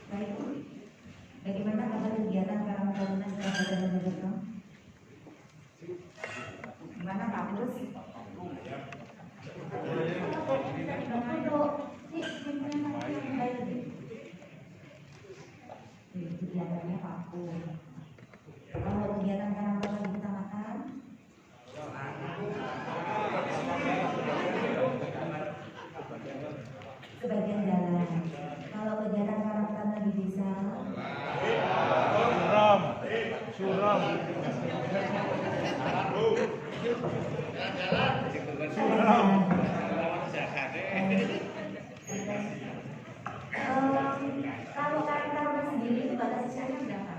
Baik, bagaimana kabar kegiatan Karang Taruna Kabupaten Mojokerto? Gimana Pak Bus? Kegiatannya Pak Bus. Kalau kegiatan Karang Taruna di kecamatan, sebagian jalan. Kalau kegiatan Karang Taruna di desa, suram. Kalau Karang Taruna sendiri itu batas usianya berapa?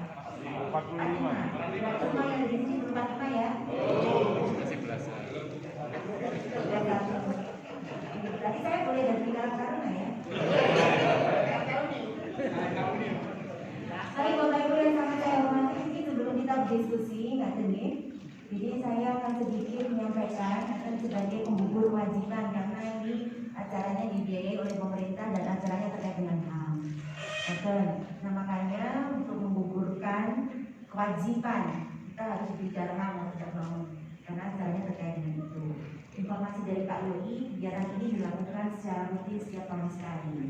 45. Cuma yang di sini 45 ya? Masih belasan. Berarti saya boleh ganti Karang Taruna ya? Baik Bapak Ibu yang sangat saya hormati, mungkin sebelum kita berdiskusi, nggak nih. Jadi saya akan sedikit menyampaikan akan sebagai pembugur kewajiban karena ini acaranya dibiayai oleh pemerintah dan acaranya terkait dengan HAM. Nah makanya untuk menggugurkan kewajiban kita harus bicara HAM mau tidak mau karena acaranya terkait dengan itu. Informasi dari Pak Yoi, kegiatan ini dilakukan secara rutin setiap tahun sekali.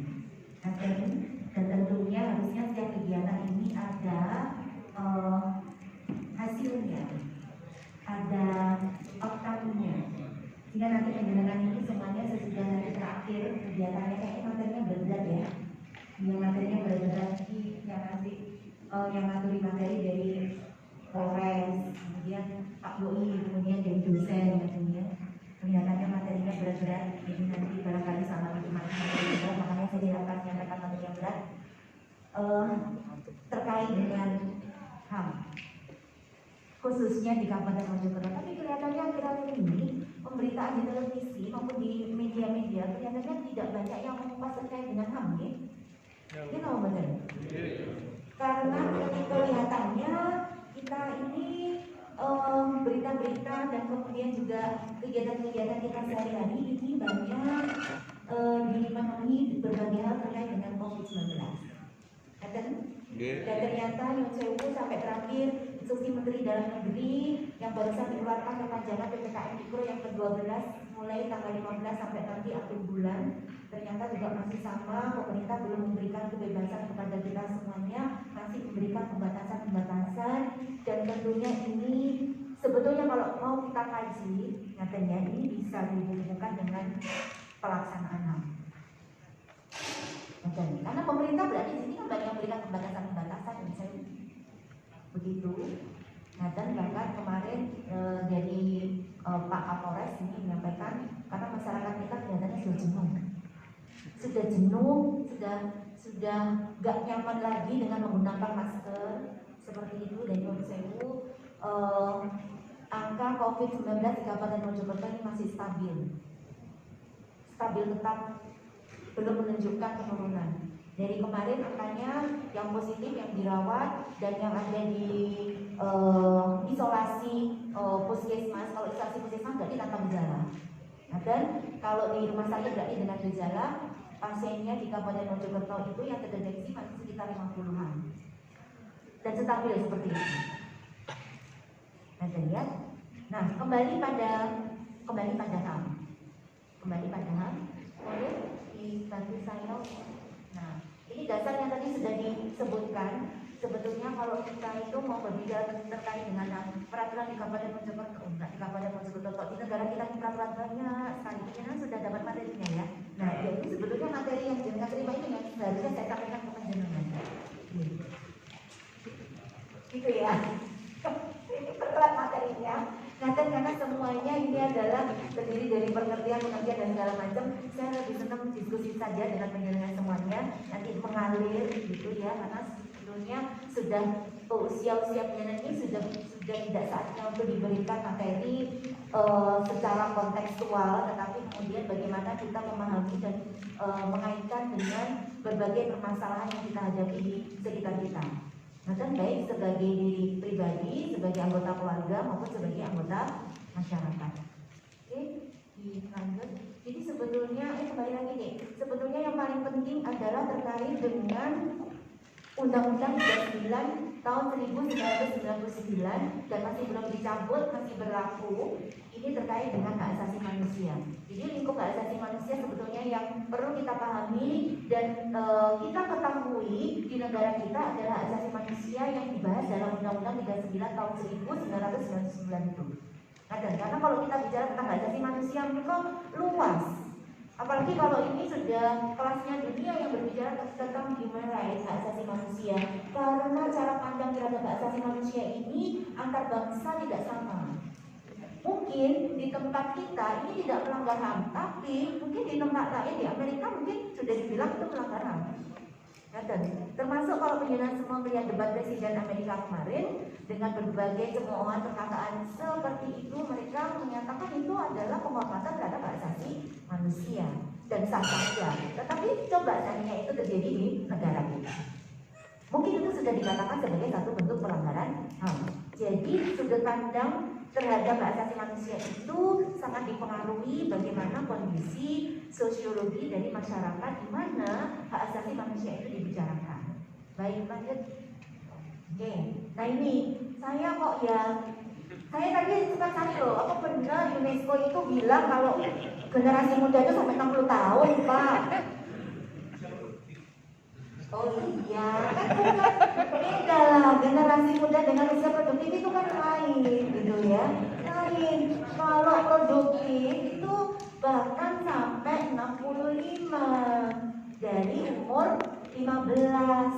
Dan tentunya harusnya setiap kegiatan ini ada hasilnya, ada outcome-nya. Sehingga nanti penjelasan ini semuanya sesudah nanti terakhir kegiatannya kayaknya materinya berat ya. Yang materinya berat yang nanti yang materi materi dari Polres, kemudian Pak Yoi, kemudian dari dosen, kemudian kelihatannya materinya berat-berat. Jadi nanti barangkali sama teman-teman makanya saya tidak akan menyampaikan materi yang berat terkait dengan HAM khususnya di Kabupaten Mojokerto. Tapi kelihatannya akhir-akhir ini pemberitaan di televisi maupun di media-media kelihatannya tidak banyak yang mengupas terkait dengan HAM ya. Ini tahu benar? Karena kelihatannya kita ini berita-berita dan kemudian juga kegiatan-kegiatan kita sehari-hari ini banyak dipenuhi berbagai hal terkait dengan COVID-19. Dan ternyata Nyun Sewu sampai terakhir instruksi Menteri Dalam Negeri yang barusan dikeluarkan perpanjangan PPKM Mikro yang ke-12 mulai tanggal 15 sampai nanti akhir bulan, ternyata juga masih sama, pemerintah belum memberikan kebebasan kepada kita semuanya, masih memberikan pembatasan-pembatasan. Dan tentunya ini sebetulnya kalau mau kita kaji nyatanya ini bisa dihubungkan dengan pelaksanaan HAM. Karena pemerintah berarti di sini kan banyak memberikan pembatasan-pembatasan misalnya begitu. Nah dan bahkan kemarin dari Pak Kapolres ini menyampaikan karena masyarakat kita kelihatannya sudah jenuh, sudah nggak nyaman lagi dengan menggunakan masker seperti itu. Dan Nyun Sewu angka COVID-19 di Kabupaten Mojokerto ini masih stabil tetap, belum menunjukkan penurunan. Dari kemarin angkanya yang positif, yang dirawat, dan yang ada di isolasi puskesmas. Kalau isolasi puskesmas berarti tanpa gejala. Nah, dan kalau di rumah sakit berarti dengan gejala, pasiennya di Kabupaten Mojokerto itu yang terdeteksi masih sekitar 50-an. Dan stabil seperti itu. Nah, lihat. Nah, kembali pada HAM. Boleh dibantu saya. Nah, ini dasar yang tadi sudah disebutkan. Sebetulnya kalau kita itu mau berbicara terkait dengan peraturan di Kabupaten Mojokerto, di Kabupaten Mojokerto, di negara kita peraturan banyak sekali. Kita sudah dapat materinya ya. Nah, jadi sebetulnya materi yang jenengan terima ini yang seharusnya saya sampaikan ke jenengan. Gitu ya. Ini perkelat materinya. Karena semuanya ini adalah terdiri dari pengertian dan segala macam. Saya lebih senang diskusi saja dengan penjelasan semuanya. Nanti mengalir gitu ya, karena sebetulnya sudah usia penjelasan ini sudah tidak saatnya untuk diberikan materi secara kontekstual, tetapi kemudian bagaimana kita memahami dan mengaitkan dengan berbagai permasalahan yang kita hadapi di sekitar kita. Nah, baik sebagai diri pribadi, sebagai anggota keluarga maupun sebagai anggota masyarakat. Oke, dilanjut. Jadi sebetulnya kembali lagi nih. Sebetulnya yang paling penting adalah terkait dengan Undang-Undang 39 tahun 1999 dan masih belum dicabut, masih berlaku. Ini terkait dengan hak asasi manusia. Jadi lingkup hak asasi manusia sebetulnya yang perlu kita pahami dan kita ketahui di negara kita adalah hak asasi manusia yang dibahas dalam Undang-Undang 39 tahun 1999 itu. Nah, dan karena kalau kita bicara tentang hak asasi manusia itu luas. Apalagi kalau ini sudah kelasnya dunia yang berbicara tentang human rights, hak asasi manusia. Karena cara pandang terhadap hak asasi manusia ini antar bangsa tidak sama. Mungkin di tempat kita ini tidak melanggar HAM, tapi mungkin di tempat lain di Amerika mungkin sudah dibilang itu melanggar HAM. Dan termasuk kalau penjelasan semua melihat debat presiden Amerika kemarin dengan berbagai cemoohan perkataan seperti itu, mereka menyatakan itu adalah penghormatan terhadap hak asasi manusia dan sah saja. Tetapi coba seandainya itu terjadi di negara kita, mungkin itu sudah dikatakan sebagai satu bentuk pelanggaran HAM. Jadi sudut pandang terhadap hak asasi manusia itu sangat dipengaruhi bagaimana kondisi sosiologi dari masyarakat di mana hak asasi manusia itu dibicarakan. Baik, lanjut. Oke, nah ini saya tadi suka cari loh, apa benar UNESCO itu bilang kalau generasi muda itu sampai 60 tahun, Pak? Oh iya, kan bukan beda lah, generasi muda dengan usia produktif itu kan lain gitu ya. Lain, kalau produktif itu bahkan sampai 65 dari umur 15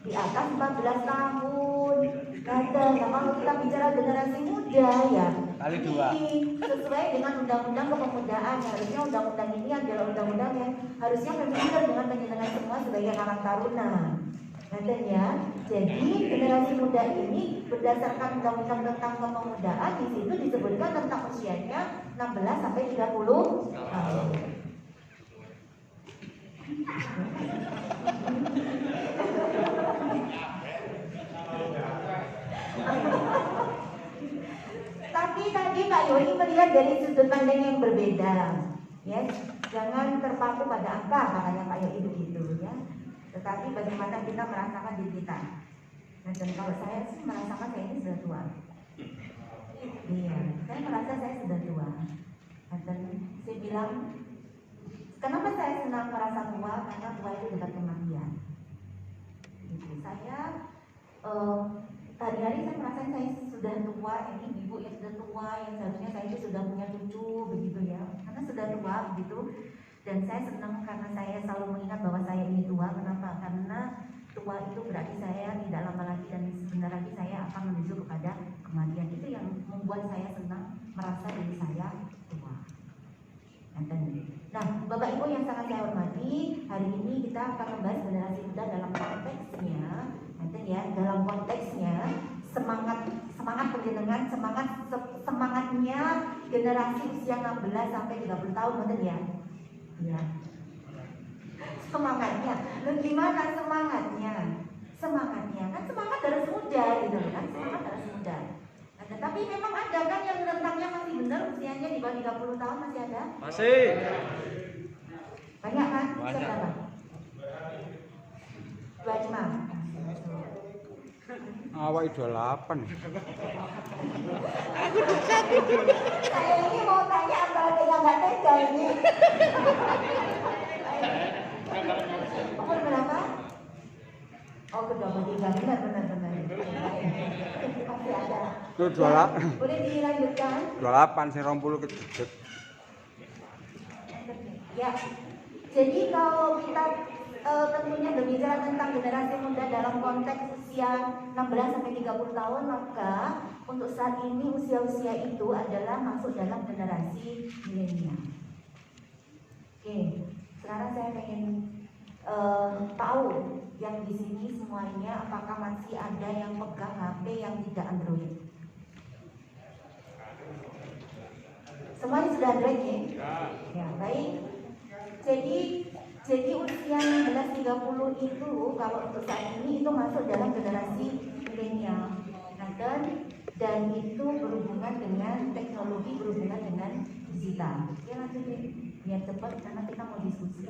di atas 14 tahun. Kadang kalau kita bicara generasi muda ya Kali dua. ini sesuai dengan undang-undang kepemudaan. Harusnya undang-undang ini adalah undang-undang yang harusnya familiar dengan penjenengan semua sebagai karang taruna. Ya, jadi generasi muda ini berdasarkan undang-undang tentang kepemudaan di situ disebutkan tentang usianya 16 sampai 30 tahun. Tapi tadi Pak Yoni melihat dari sudut pandang yang berbeda, ya. Jangan terpaku pada angka, katanya Pak Yoni begitu, ya. Tetapi bagaimana kita merasakan diri kita. Nah, dan kalau saya sih merasakan saya ini sudah tua. Iya, saya merasa saya sudah tua. Dan saya bilang, kenapa saya senang merasa tua? Karena tua itu dekat kematian. Gitu. Saya hari-hari saya merasa saya sudah tua, ini ibu yang sudah tua, yang seharusnya saya itu sudah punya cucu, begitu ya. Karena sudah tua, begitu. Dan saya senang karena saya selalu mengingat bahwa saya ini tua. Kenapa? Karena tua itu berarti saya tidak lama lagi dan sebentar lagi saya akan menuju kepada kematian. Itu yang membuat saya senang merasa diri saya tua. Nah, Bapak Ibu yang sangat saya hormati, hari ini kita akan membahas generasi muda dalam konteksnya, ya, dalam konteksnya semangat penjenengan, semangatnya generasi usia 16 sampai 30 tahun, betul ya? Ya. Semangatnya, dan gimana semangatnya? Semangatnya kan semangat harus muda, gitu kan? Semangat harus muda. Nah, tetapi memang ada kan yang rentangnya masih benar usianya di bawah 30 tahun masih ada? Masih. Banyak kan? Banyak. Siapa? 25. Awak 28. Saya ini mau tanya apa yang nggak tega ini. Umur berapa? Oh, kedua tiga, benar. Masih ada. Itu 28. Boleh dilanjutkan? 28 sing 20 kejejet. Ya. Jadi kalau kita tentunya berbicara tentang generasi muda dalam konteks usia 16 sampai 30 tahun, maka untuk saat ini usia-usia itu adalah masuk dalam generasi milenial. Oke, sekarang saya pengen tahu yang di sini semuanya apakah masih ada yang pegang HP yang tidak Android? Semuanya sudah Android ya? Ya, baik. Jadi usia 16-30 itu kalau untuk saat ini itu masuk dalam generasi milenial. Dan itu berhubungan dengan teknologi, berhubungan dengan digital. Oke, lanjut biar cepat karena kita mau diskusi.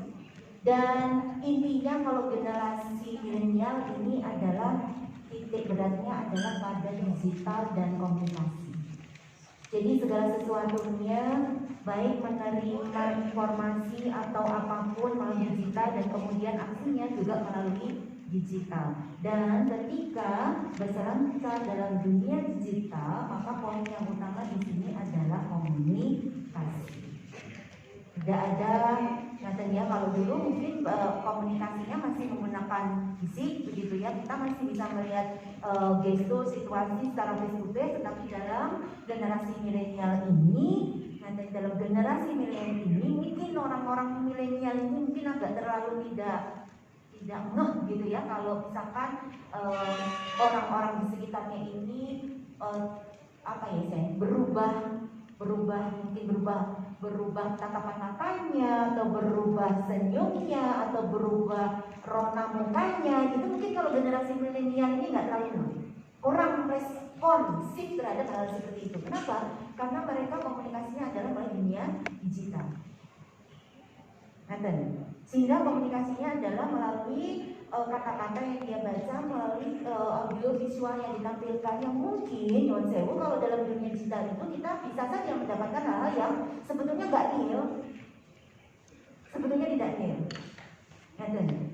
Dan intinya kalau generasi milenial ini adalah titik beratnya adalah pada digital dan komunikasi. Jadi segala sesuatunya baik menerima informasi atau apapun melalui digital dan kemudian aksinya juga melalui digital. Dan ketika berselancar dalam dunia digital, maka poin yang utama di sini adalah komunikasi. Tidak ada katanya kalau dulu mungkin komunikasinya masih menggunakan fisik begitu ya, kita masih bisa melihat gestur situasi secara face to face, tetapi dalam generasi milenial ini, nanti dalam generasi milenial ini mungkin orang-orang milenial ini mungkin agak terlalu tidak ngeh gitu ya kalau misalkan orang-orang di sekitarnya ini apa ya saya berubah tatapan matanya atau berubah senyumnya atau berubah rona mukanya gitu. Mungkin kalau generasi milenial ini nggak terlalu kurang responsif terhadap hal seperti itu. Kenapa? Karena mereka komunikasinya adalah melalui dunia digital. Sehingga komunikasinya adalah melalui kata-kata yang dia baca, melalui audio visual yang ditampilkan, yang mungkin Yon Sewu kalau dalam dunia digital itu kita bisa saja mendapatkan hal-hal yang sebetulnya nggak real, sebetulnya tidak real.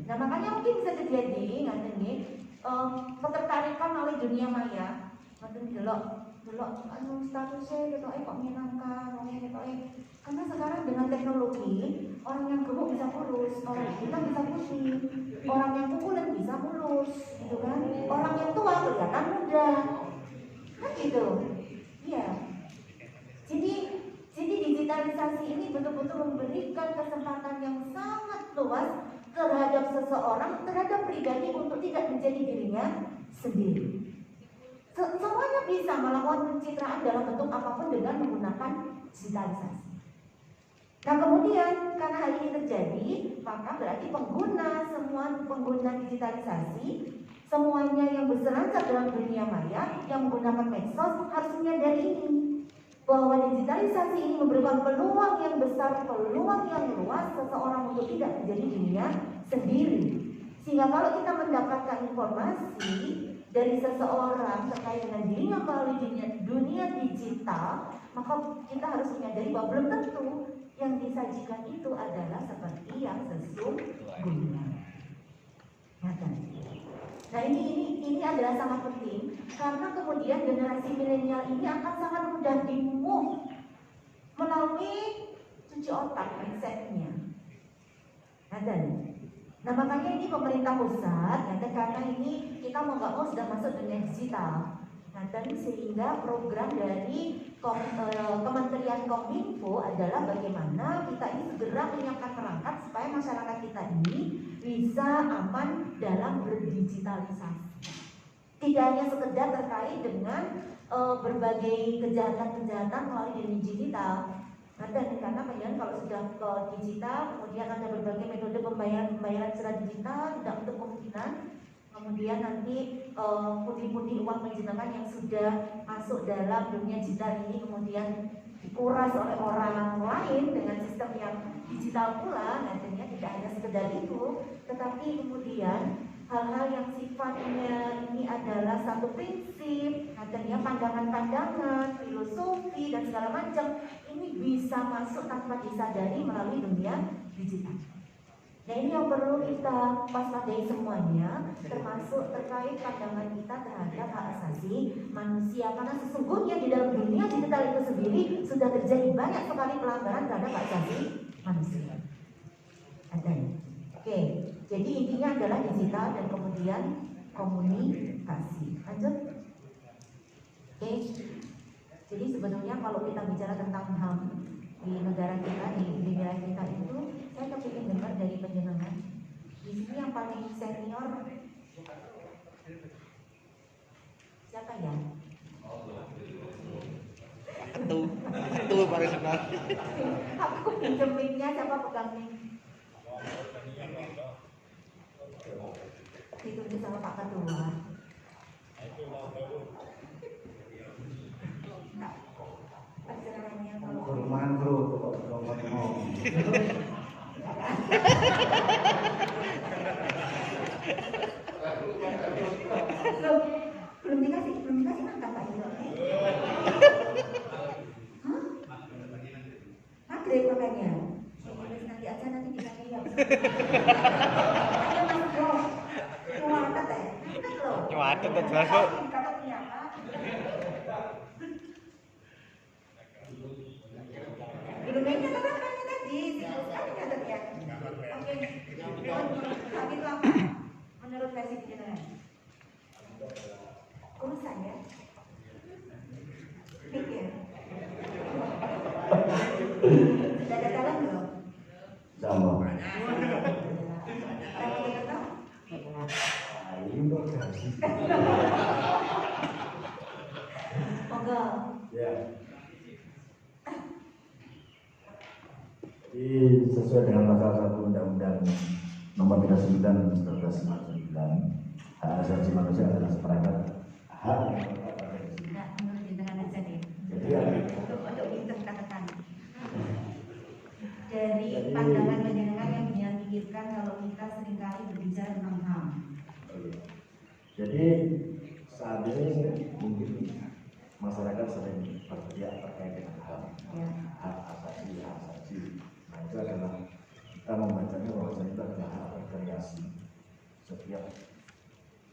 Nah makanya mungkin bisa terjadi ketertarikan oleh dunia maya. Delok anu statusnya gitu kok menyenangkan, karena sekarang dengan teknologi orang yang gemuk bisa kurus, orang yang hitam bisa putih, orang yang pukulan bisa mulus, gitu kan? Orang yang tua kelihatan muda, kan gitu, iya. Jadi digitalisasi ini betul-betul memberikan kesempatan yang sangat luas terhadap seseorang, terhadap pribadi untuk tidak menjadi dirinya sendiri. Semuanya bisa melakukan pencitraan dalam bentuk apapun dengan menggunakan digitalisasi. Nah kemudian karena hal ini terjadi, maka berarti semua pengguna digitalisasi, semuanya yang berselancar dalam dunia maya, yang menggunakan medsos harus menyadari ini, bahwa digitalisasi ini memberikan peluang yang besar, peluang yang luas seseorang untuk tidak menjadi dirinya sendiri. Sehingga kalau kita mendapatkan informasi dari seseorang terkait dengan dirinya melalui dunia digital, maka kita harus menyadari bahwa belum tentu yang disajikan itu adalah seperti yang sesungguhnya. Nah ini adalah sangat penting karena kemudian generasi milenial ini akan sangat mudah di-move melalui cuci otak mindsetnya. Nah makanya ini pemerintah pusat, karena ini kita mau nggak mau sudah masuk dunia digital. Sehingga program dari Kementerian Kominfo adalah bagaimana kita ini segera menyiapkan perangkat supaya masyarakat kita ini bisa aman dalam berdigitalisasi. Tidak hanya sekedar terkait dengan berbagai kejahatan-kejahatan melalui dunia digital. Karena kalau sudah ke digital, kemudian ada berbagai metode pembayaran secara digital, tidak untuk kemungkinan. Kemudian nanti pundi-pundi uang penjenengan yang sudah masuk dalam dunia digital ini kemudian dikuras oleh orang lain dengan sistem yang digital pula. Nantinya tidak hanya sekedar itu, tetapi kemudian hal-hal yang sifatnya ini adalah satu prinsip, nantinya pandangan-pandangan, filosofi dan segala macam ini bisa masuk tanpa disadari melalui dunia digital. Nah ini yang perlu kita waspadai semuanya, termasuk terkait pandangan kita terhadap hak asasi manusia. Karena sesungguhnya di dalam dunia digital itu sendiri sudah terjadi banyak sekali pelanggaran terhadap hak asasi manusia. Oke, jadi intinya adalah digital dan kemudian komunikasi. Lanjut. Oke, jadi sebetulnya kalau kita bicara tentang HAM di negara kita, di wilayah kita itu, saya kepingin dengar dari penjenengan. Di sini yang paling senior siapa ya? Itu paling senang. Aku pinjem mic-nya, siapa pegang mic? Ditunjuk sama Pak Ketua. Perjalanannya kalau Loh, belum dikasih makan Pak Ito. Hah? Maghrib makanya. Terus nanti aja nanti dikasih ya. Ayo Mas Bro. Kuatat ya. Enak loh. Cuatet tuh jelas kok. Katanya apa? Belum mainnya katanya tadi. Sekali katanya. Oke. Tapi itu apa? Menurut versi jenengan. Urusan ya. Pikir. Sudah ada calon belum? Sama. Orang yang ketemu? Ini kok gaji. Monggo. Ya. Jadi sesuai dengan pasal 1 Undang-Undang Nomor 39 1999, hak asasi manusia adalah seperangkat hak yang melekat pada diri. Nah, menurut jenengan aja deh. Jadi Untuk ditekan-tekan. Dari pandangan jenengan yang dia pikirkan kalau kita seringkali berbicara tentang HAM. Jadi saat ini mungkin masyarakat sering berteriak terkait dengan HAM, Ya. hak asasi. Nah itu adalah kita membacanya bahwa itu adalah hak berkreasi setiap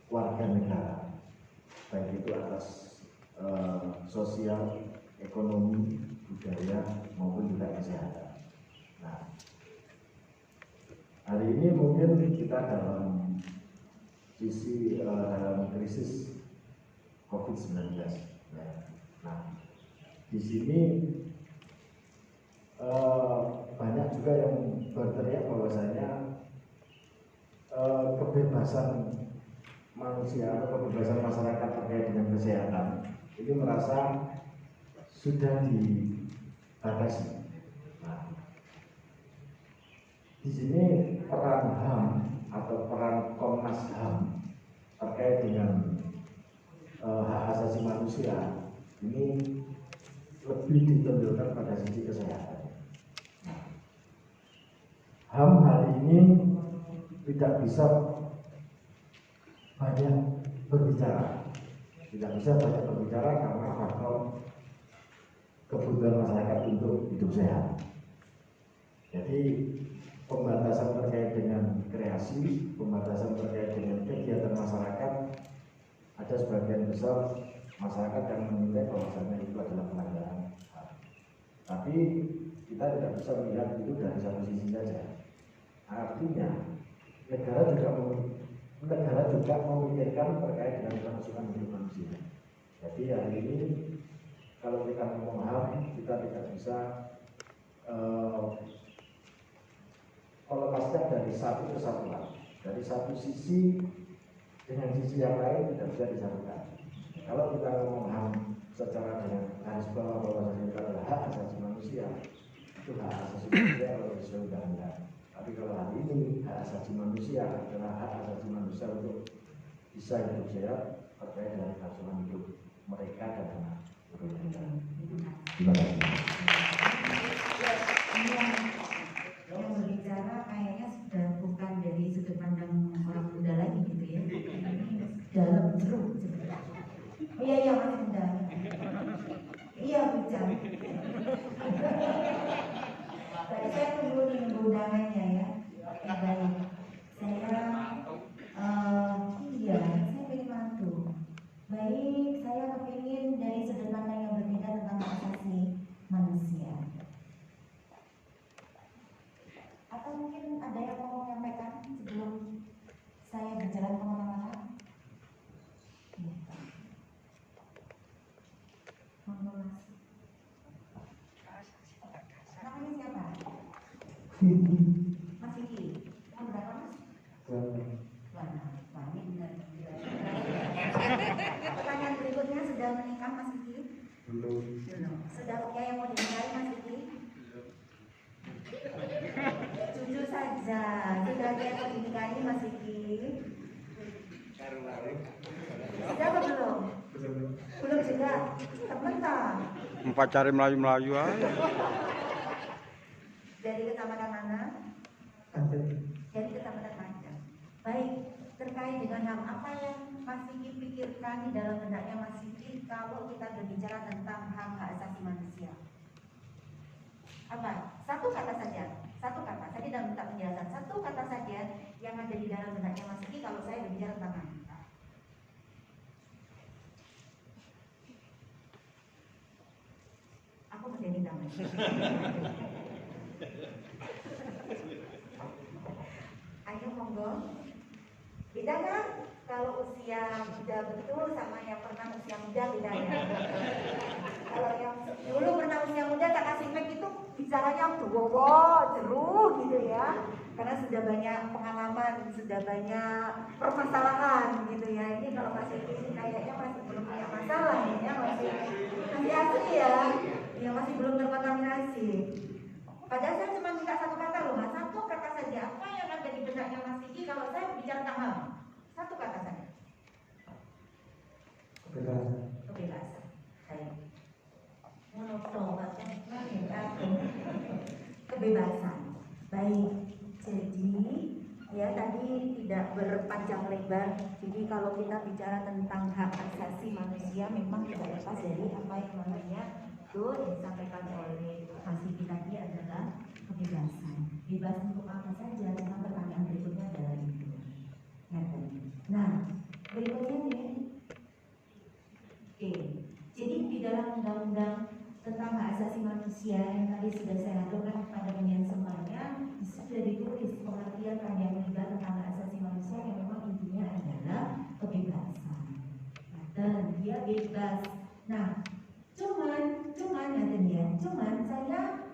warga negara, baik itu atas sosial, ekonomi, budaya maupun juga kesehatan. Nah, hari ini mungkin kita dalam sisi dalam krisis COVID-19. Ya. Nah, di sini banyak juga yang berteriak bahwasanya kebebasan manusia atau kebebasan masyarakat terkait dengan kesehatan ini merasa sudah dibatasi. Nah, di sini peran HAM atau peran Komnas HAM terkait dengan hak asasi manusia ini lebih ditonjolkan pada sisi kesehatan. HAM hari ini tidak bisa banyak berbicara, karena faktor kebutuhan masyarakat untuk hidup sehat. Jadi pembatasan terkait dengan kreasi, pembatasan terkait dengan kegiatan masyarakat, ada sebagian besar masyarakat yang menilai bahwasannya itu adalah pelanggaran HAM. Tapi kita tidak bisa melihat itu dari satu sisi saja. Artinya negara juga memikirkan terkait dengan kelangsungan hidup manusia. Jadi hari ini kalau kita ngomong HAM, kita tidak bisa melepaskan dari satu kesatuan. Dari satu sisi dengan sisi yang lain tidak bisa disatukan. Kalau kita ngomong HAM secara dengan garis bawah bahwa itu adalah hak asasi manusia, itu hak asasi manusia kalau sesuai undang-undang. Tapi kalau hari ini hak asasi manusia adalah hak asasi manusia untuk bisa hidup sehat terkait dengan kelangsungan hidup mereka dan anak mereka. Terima kasih. Ini yang berbicara kayaknya sudah bukan dari sudut pandang orang muda lagi gitu ya. Ini dalam jeruk sebenarnya. Oh iya Mas Muda. Iya Bujang. Tadi saya tunggu undangannya ya. Baik. Saya pengen mantu. Baik, saya kepingin dari sudut pandang yang berbeda tentang hak asasi manusia. Atau mungkin ada yang mau menyampaikan sebelum saya berjalan kemana-mana? Ya. Monggo, Mas. Namanya siapa? Mas Vicky. Umur berapa Mas? Wah, ini benar. Pertanyaan berikutnya, sudah menikah Mas Vicky? Belum. Sudah punya yang mau dinikahi Mas Vicky? Jujur saja, sudah ada yang mau dinikahi Mas Vicky? Sudah apa belum? Belum juga. Sebentar. Empat cari Melayu-Melayu aja. Dari kecamatan mana? Jadi ketakutan macam. Baik, terkait dengan hal apa yang Mas Vicky pikirkan di dalam benaknya Mas Vicky kalau kita berbicara tentang hak asasi manusia? Apa? Satu kata saja, satu kata. Saya tidak minta penjelasan. Satu kata saja yang ada di dalam benaknya Mas Vicky kalau saya berbicara tentang hak. Aku menjadi tangan. Ayo monggo. Beda kan? Kalau usia muda betul sama yang pernah usia muda bedanya. Kalau yang dulu pernah usia muda tak kasih mic itu bicaranya jeru gitu ya. Karena sudah banyak pengalaman, sudah banyak permasalahan gitu ya. Ini kalau masih kayaknya masih belum punya masalah ya, masih asli ya. Ya masih belum terkontaminasi. Padahal saya cuma minta satu kata loh Mas, satu kata saja. Apa yang ada di benaknya Mas Vicky kalau saya bicara tentang HAM? Satu kata saja. Kebebasan. Baik. Kebebasan. Baik. Jadi ya tadi tidak berpanjang lebar. Jadi kalau kita bicara tentang hak asasi manusia memang tidak lepas dari apa yang namanya itu disampaikan oleh Mas Vicky tadi adalah kebebasan. Bebas untuk apa saja? Karena pertanyaan berikutnya adalah itu. Nah, berikutnya nih. Oke. Jadi di dalam undang-undang tentang hak asasi manusia yang tadi sudah saya aturkan kepada kalian semuanya sudah ditulis pengertian panjang lebar tentang hak asasi manusia yang memang intinya adalah kebebasan. Dan dia bebas. Nah, cuman saya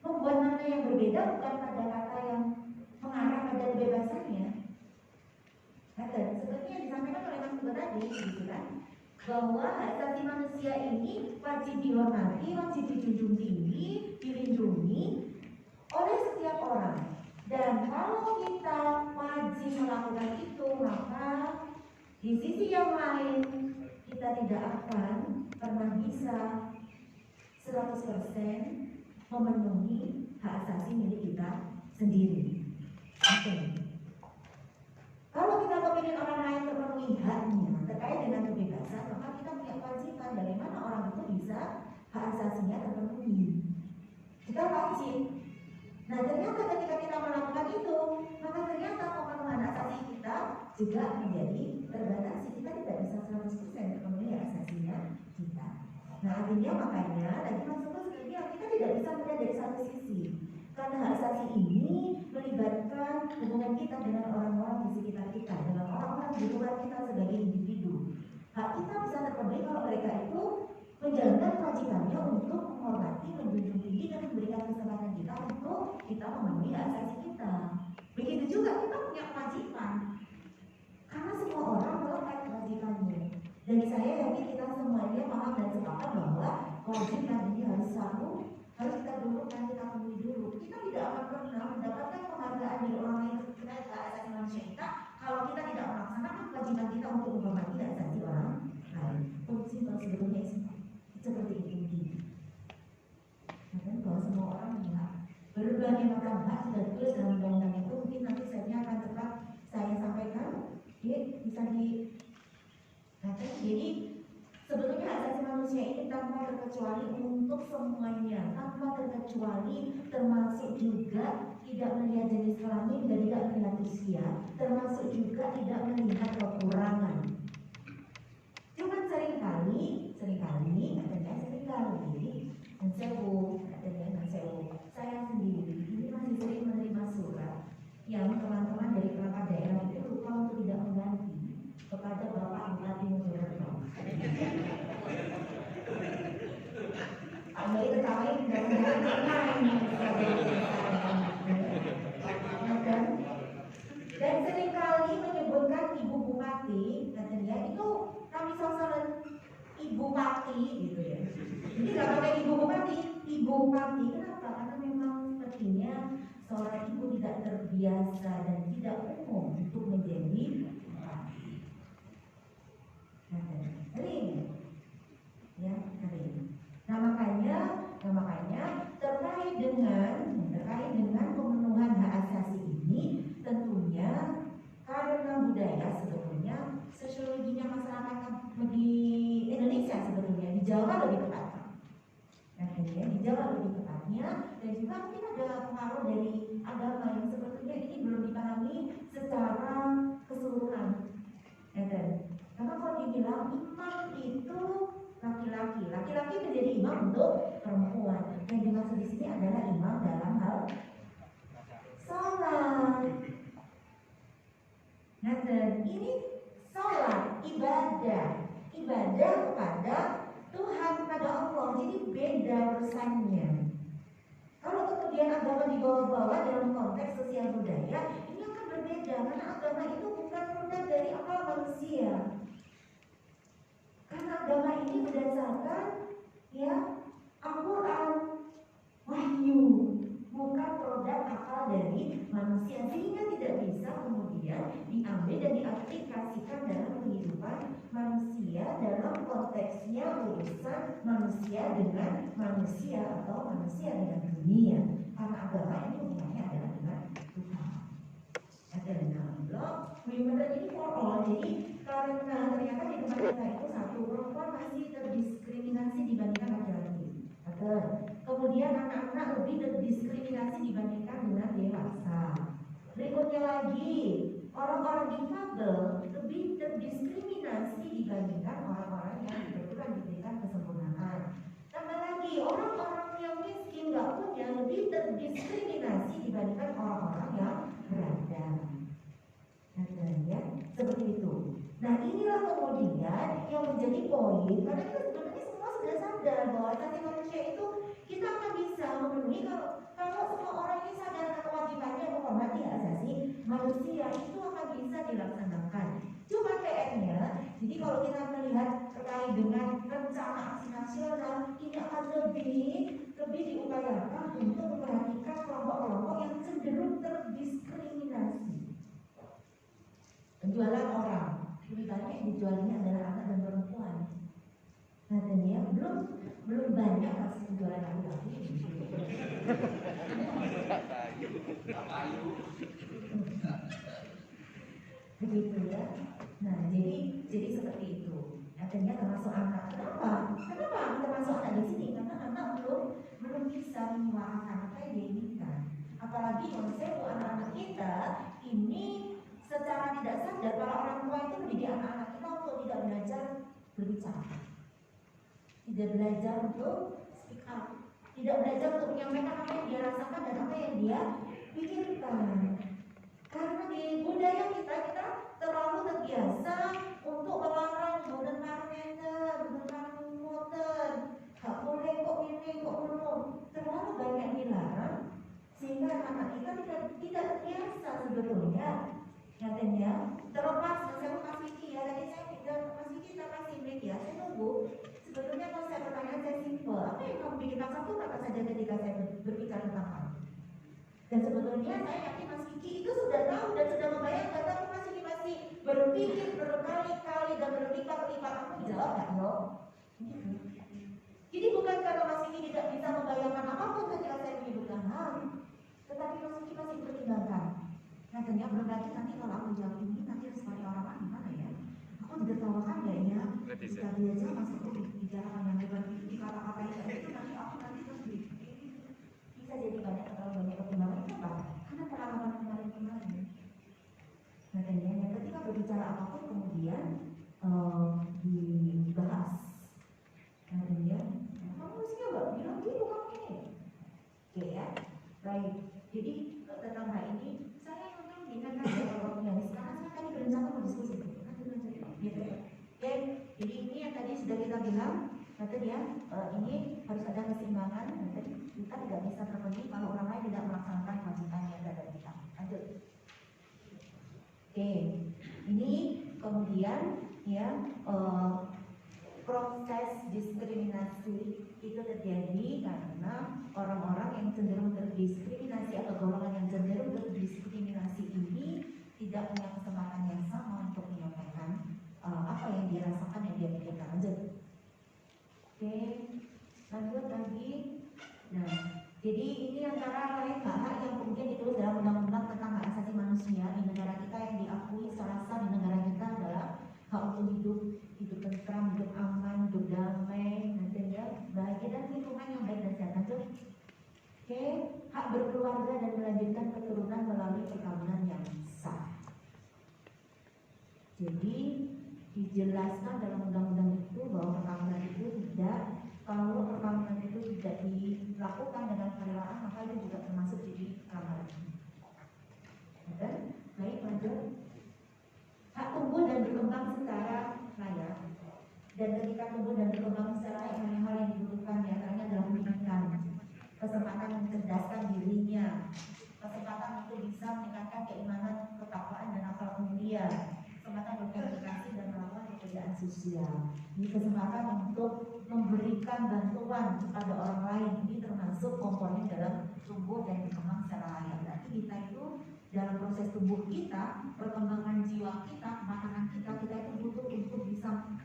membuat mana yang berbeda bukan pada kata yang mengarah pada kebebasannya. Seperti yang disampaikan oleh Mas Teguh tadi, gitu kan, bahwa hak asasi manusia ini wajib dihormati, wajib dijunjung tinggi, dilindungi oleh setiap orang. Dan kalau kita wajib melakukan itu, maka di sisi yang lain kita tidak akan pernah bisa 100% memenuhi hak asasi milik kita sendiri. Oke. Kalau kita kepingin orang lain terpenuhi haknya terkait dengan kebebasan, maka kita punya kewajiban bagaimana orang itu bisa hak asasinya terpenuhi. Kita wajib. Nah ternyata ketika kita melakukan itu, maka ternyata pemenuhan hak asasi kita juga menjadi terbatasi. Kita tidak bisa 100% terpenuhi hak asasinya kita. Nah artinya makanya tadi maksudnya sebenarnya kita tidak bisa melihat dari satu sisi. Karena hak asasi ini melibatkan hubungan kita dengan orang-orang di sekitar kita, dengan orang-orang di luar kita sebagai individu. Hak kita bisa terpenuhi kalau mereka itu menjalankan kewajibannya untuk menghormati, menjunjung tinggi dan memberikan kesempatan kita untuk kita memenuhi hak asasi kita. Begitu juga kita punya kewajiban. Karena semua orang melakukan kewajibannya. Dan saya yakin kita semuanya paham dan sepakat bahwa kewajiban ini harus kita dulukan, kita penuhi dulu. Kita tidak akan pernah mendapatkan penghargaan dari orang lain terkait hak asasi manusia kita kalau kita tidak melaksanakan kewajiban kita untuk menghormati hak asasi orang lain. Simpel sebetulnya seperti itu. Dan bahwa semua orang punya berbagai macam hak sudah ditulis dalam undang-undang itu. Mungkin nanti saya akan tetap saya sampaikan. Bisa jadi sebetulnya hak asasi manusia ini tanpa terkecuali untuk semuanya, tanpa terkecuali termasuk juga tidak melihat jenis kelamin dan tidak melihat usia, termasuk juga tidak melihat kekurangan. Cuman seringkali saya sendiri ini masih sering menerima surat yang teman-teman dari perangkat daerah itu lupa untuk tidak mengganti kepada Bapak Bupati Mojokerto. Ambil ketawain dan seringkali menyebutkan Ibu Bupati, katanya itu kami sasaran Ibu Pati gitu ya. Jadi nggak pakai Ibu Bupati, Ibu Pati. Kenapa? Karena memang sepertinya seorang ibu tidak terbiasa dan tidak umum untuk menjadi bupati. Sering, ya sering. Nah makanya terkait dengan pemenuhan hak asasi budaya sebetulnya sosiologinya masyarakat di Indonesia sebetulnya di Jawa lebih tepatnya. Nah, di Jawa lebih tepatnya, dan juga mungkin ada pengaruh dari agama yang sebetulnya ini belum dipahami secara keseluruhan. Karena kalau dibilang imam itu laki-laki menjadi imam untuk perempuan. Yang dimaksud di sini adalah imam dalam hal sholat. Nah, ini sholat ibadah kepada Tuhan, kepada Allah. Jadi beda urusannya. Kalau kemudian agama dibawa-bawa dalam konteks sosial budaya, ini akan berbeda karena agama itu bukan produk dari akal manusia. Karena agama ini berdasarkan Al-Quran, wahyu, bukan produk akal dari manusia, sehingga tidak bisa kemudian diambil dan diaplikasikan dalam kehidupan manusia dalam konteksnya urusan manusia dengan manusia atau manusia dengan dunia. Karena agama ini hubungannya adalah dengan Tuhan. Benar ini for all. Jadi karena ternyata di tempat kita itu satu, perempuan masih terdiskriminasi dibandingkan laki-laki. Kemudian anak-anak lebih terdiskriminasi dibandingkan dengan dewasa. Berikutnya lagi, orang-orang difabel lebih terdiskriminasi dibandingkan orang-orang yang kebetulan diberikan kesempurnaan. Tambah lagi, orang-orang yang miskin nggak punya lebih terdiskriminasi dibandingkan orang-orang yang berada. Ya, seperti itu. Nah, inilah kemudian yang menjadi poin, karena kita sebenarnya semua sudah sadar bahwa asasi manusia itu kita akan bisa memenuhi kalau semua orang ini sadar kewajibannya menghormati asasi manusia, itu akan bisa dilaksanakan. Cuma PR-nya, jadi kalau kita melihat terkait dengan rencana aksi nasional, ini akan lebih diupayakan untuk memperhatikan kelompok-kelompok yang cenderung terdiskriminasi. Penjualan orang lebih banyak yang dijualnya adalah anak dan perempuan. Nah, dan ya belum banyak kasus penjualan laki-laki. Begitu ya. Nah, jadi seperti itu. Artinya termasuk anak. Kenapa kita masuk anak di sini? Karena anak belum bisa menyuarakan apa yang dia inginkan. Apalagi konsep anak-anak kita ini secara tidak sadar para orang tua itu mendidik anak-anak kita untuk tidak belajar berbicara, tidak belajar untuk speak up, tidak belajar untuk menyampaikan apa yang dia rasakan dan apa yang dia pikirkan. Karena di budaya kita terlalu terbiasa untuk melarang menggunakan parameter, menggunakan motor, gak boleh kok ini kok belum, terlalu banyak dilarang sehingga anak kita tidak terbiasa sebetulnya. Katanya terlepas saya Mas Vicky ya, tadi saya bilang Mas Vicky kita kasih mic ya, saya nunggu. Sebetulnya kalau saya pertanyaan saya simpel, apa yang kamu bikin satu kata saja ketika saya berbicara tentang kamu. Dan sebetulnya saya yakin Mas Vicky itu sudah tahu dan sudah membayangkan, tapi Mas Vicky masih berpikir berkali-kali dan berlipat-lipat, aku jawab nggak no? Jadi bukan karena Mas Vicky tidak bisa membayangkan apapun ketika saya menyebutkan hal, tetapi Mas Vicky masih pertimbangkan. Katanya belum lagi nanti kalau aku jawab ini nanti respon orang gimana ya? Aku ditertawakan gak ya? Jika dia aja masuk ke bicarakan yang lebar di kata-kata itu nanti terus bisa jadi terlalu banyak pertimbangan. Kenapa? Karena pengalaman kemarin. Katanya yang ketika berbicara apapun kemudian dibahas. Katanya kamu mestinya nggak bilang gitu kamu ini. Oke ya, baik. Jadi tentang hal ini dengan sekarang saya tadi berencana mau diskusi gitu. Oke, jadi ini yang tadi sudah kita bilang, nanti ya ini harus ada keseimbangan. Nanti kita tidak bisa terpenuhi kalau orang lain tidak melaksanakan kewajibannya terhadap kita. Lanjut. Oke, ini kemudian ya proses diskriminasi itu terjadi karena orang-orang yang cenderung terdiskriminasi atau golongan yang cenderung terdiskriminasi ini tidak punya kesempatan yang sama untuk menyampaikan apa yang dirasakan, yang dia pikirkan. Lanjut. Oke, lanjut lagi. Nah, jadi ini antara lain hak yang kemudian ditulis dalam undang-undang tentang hak asasi manusia manusia di negara kita yang diakui secara sah di negara kita adalah hak untuk hidup tentram, hidup aman, hidup damai, nanti ya bahagia dan lingkungan yang baik dan sehat. Lanjut. Oke, hak berkeluarga dan melanjutkan keturunan melalui perkawinan yang sah. Jadi dijelaskan dalam undang-undang itu bahwa perkawinan itu tidak, kalau perkawinan itu tidak dilakukan dengan kerelaan maka itu juga termasuk jadi pelanggaran. Dan baik, lanjut. Hak tumbuh dan berkembang secara layak, dan ketika tumbuh dan berkembang secara layak hal yang dibutuhkan diantaranya adalah pendidikan, kesempatan mencerdaskan dirinya, kesempatan untuk bisa meningkatkan keimanan, ketakwaan dan akal mulia, kesempatan berkomunikasi dan melakukan pekerjaan sosial. Ini kesempatan untuk memberikan bantuan kepada orang lain, ini termasuk komponen dalam tumbuh dan berkembang secara layak. Berarti kita itu dalam proses tubuh kita, perkembangan jiwa kita, kematangan kita itu butuh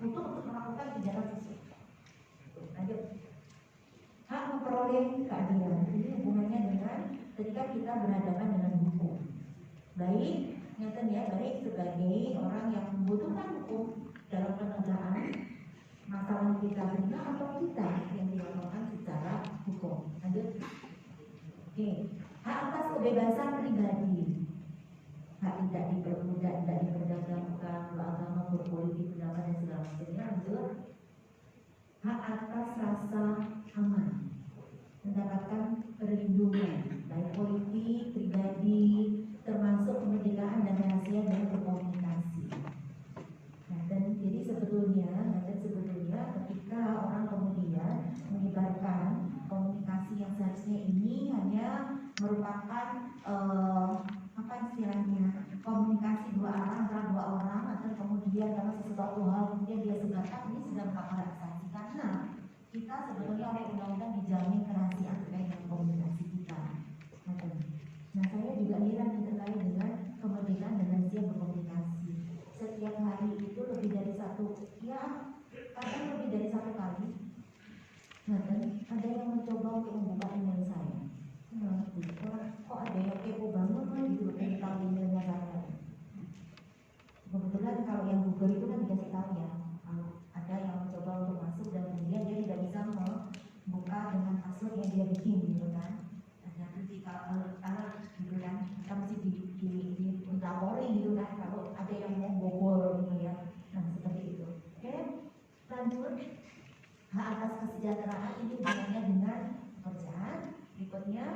untuk melakukan kegiatan sosial. Lanjut. Hak memperoleh keadilan, ini hubungannya dengan ketika kita berhadapan dengan hukum. Baik, nyata ya, baik sebagai orang yang membutuhkan hukum dalam penegakan masalah kita terima atau kita yang dilakukan secara hukum. Lanjut. Oke. Hak atas kebebasan pribadi, hak tidak diperbudak, tidak diperdagangkan, beragama, berpolitik, pendapat dan segala macamnya. Lanjut. Hak atas rasa aman, mendapatkan perlindungan baik politik, pribadi, termasuk kemerdekaan dan rahasia dalam berkomunikasi. Nah, dan jadi sebetulnya ketika orang kemudian menyebarkan komunikasi yang seharusnya ini hanya merupakan apa istilahnya, komunikasi dua arah antara dua orang, atau kemudian karena sesuatu hal kemudian dia sebarkan, ini sudah melanggar hak asasi karena kita sebetulnya oleh undang-undang dijamin kerahasiaan terkait dengan komunikasi kita. Nah, saya juga heran terkait dengan kemerdekaan dan rahasia berkomunikasi. Setiap hari itu lebih dari satu, ya kadang lebih dari satu kali. Nah, ada yang mencoba untuk membuka email saya. Kok ada yang kepo banget gitu tentang emailnya saya. Kebetulan kalau yang Google itu kan dikasih tahu ya, kalau ada yang mencoba untuk masuk dan kemudian dia tidak bisa membuka dengan password yang dia bikin gitu kan. Dan nanti kalau gitu kan, kita mesti dilapori gitu kan kalau ada yang mau bobol gitu ya. Nah, seperti itu. Oke, lanjut. Hak atas kesejahteraan ini hubungannya dengan pekerjaan. Berikutnya,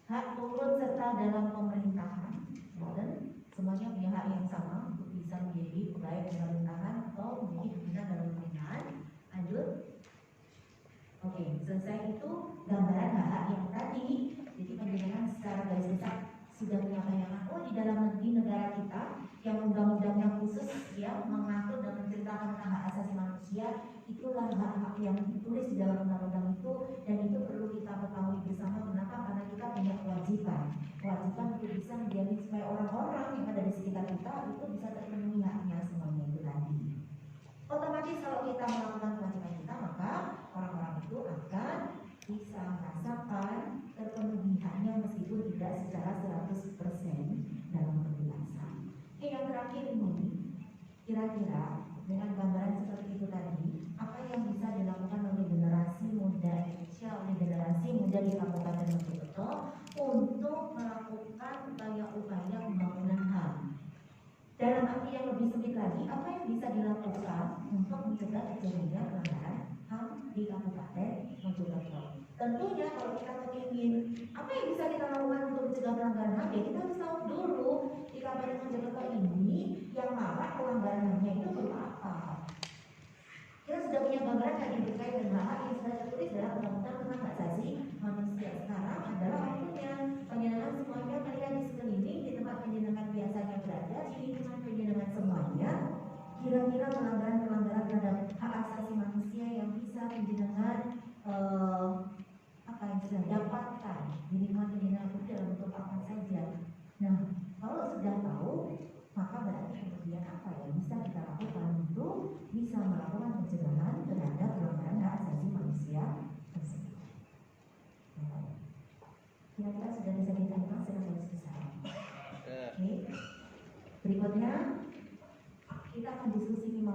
hak turut serta dalam pemerintahan, dan semuanya punya hak yang sama untuk bisa menjadi pegawai pemerintahan atau menjadi pimpinan dalam pemerintahan. Lanjut. Oke, selesai itu gambaran hak yang tadi. Jadi penjelasan secara garis besar sudah punya bayangan. Oh, di dalam negeri negara kita yang undang-undangnya khusus yang mengatur dan menceritakan tentang hak asasi manusia, itulah hak-hak yang ditulis di dalam undang-undang itu, dan itu perlu kita ketahui bersama. Kenapa? Karena kita punya kewajiban untuk bisa menjamin supaya orang-orang yang ada di sekitar kita itu bisa terpenuhi haknya semuanya itu tadi. Otomatis kalau kita melakukan kewajiban kita, maka orang-orang itu akan bisa merasakan terpenuhi haknya meskipun tidak secara 100% dalam penjelasan. Oke, yang terakhir ini, kira-kira dengan gambaran seperti itu tadi, apa yang bisa dilakukan oleh generasi muda Indonesia, oleh generasi muda di Kabupaten Mojokerto untuk melakukan upaya-upaya pembangunan HAM? Dalam arti yang lebih sempit lagi, apa yang bisa dilakukan untuk mencegah terjadinya pelanggaran HAM di Kabupaten Mojokerto? Tentunya kalau kita ingin apa yang bisa kita lakukan untuk mencegah pelanggaran HAM, ya kita harus tahu dulu di Kabupaten Mojokerto ini yang marak pelanggaran HAM-nya itu berupa apa. Kita sudah punya gambaran tadi terkait dengan hak yang sudah tertulis dalam Undang-Undang tentang Hak Asasi Manusia. Sekarang adalah waktunya penjenengan semuanya melihat di sekeliling, di tempat penjenengan biasanya berada, di lingkungan penjenengan semuanya, kira-kira pelanggaran-pelanggaran terhadap hak asasi manusia yang bisa penjenengan dapatkan di lingkungan penjenengan itu dalam bentuk apa saja. Nah, kalau sudah tahu, maka berarti kemudian apa yang bisa kita lakukan untuk bisa melakukan pencegahan terhadap pelanggaran hak asasi manusia tersebut. Kira-kira sudah bisa diterima secara garis besar.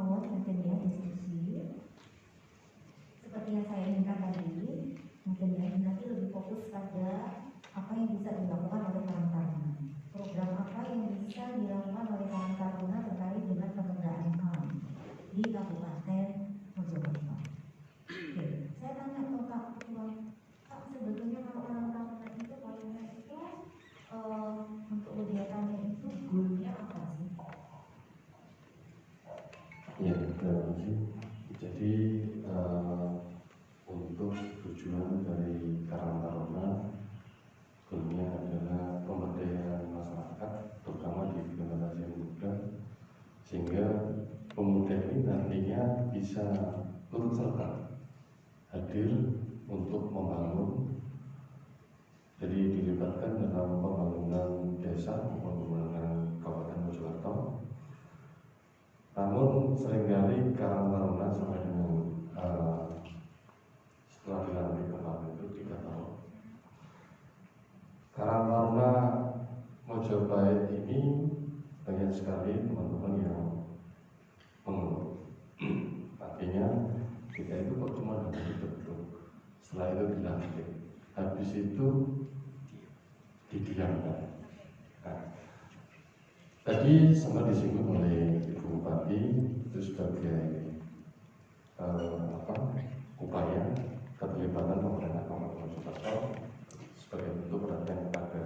mawon mungkin ya diskusi seperti yang saya inginkan tadi, mungkin ya nanti lebih fokus pada apa yang bisa dilakukan oleh Karang Taruna, program apa yang bisa dilakukan oleh Karang Taruna terkait dengan penundaan HAM di Kabupaten Mojokerto. Oke, saya tanya ke Pak Ketua, Pak, sebetulnya kalau Karang Taruna itu poinnya itu untuk kegiatannya itu goalnya apa sih? Ya, terima kasih. Jadi untuk tujuan dari Karang Taruna goalnya adalah pemberdayaan masyarakat, terutama di generasi muda, sehingga pemuda ini nantinya bisa turut serta hadir untuk membangun. Jadi dilibatkan dalam pembangunan desa maupun pembangunan Kabupaten Mojokerto. Namun seringkali Karang Taruna sampai dengan setelah dilantik kemarin itu 3 tahun, Karang Taruna Mojopahit ini banyak sekali teman-teman yang mengeluh. Artinya kita itu kok cuma dapat dibentuk, setelah itu dilantik, habis itu didiamkan. Nah, tadi sempat disinggung oleh Ibu Bupati itu sebagai upaya keterlibatan pemerintah Kabupaten Mojokerto sebagai bentuk perhatian kepada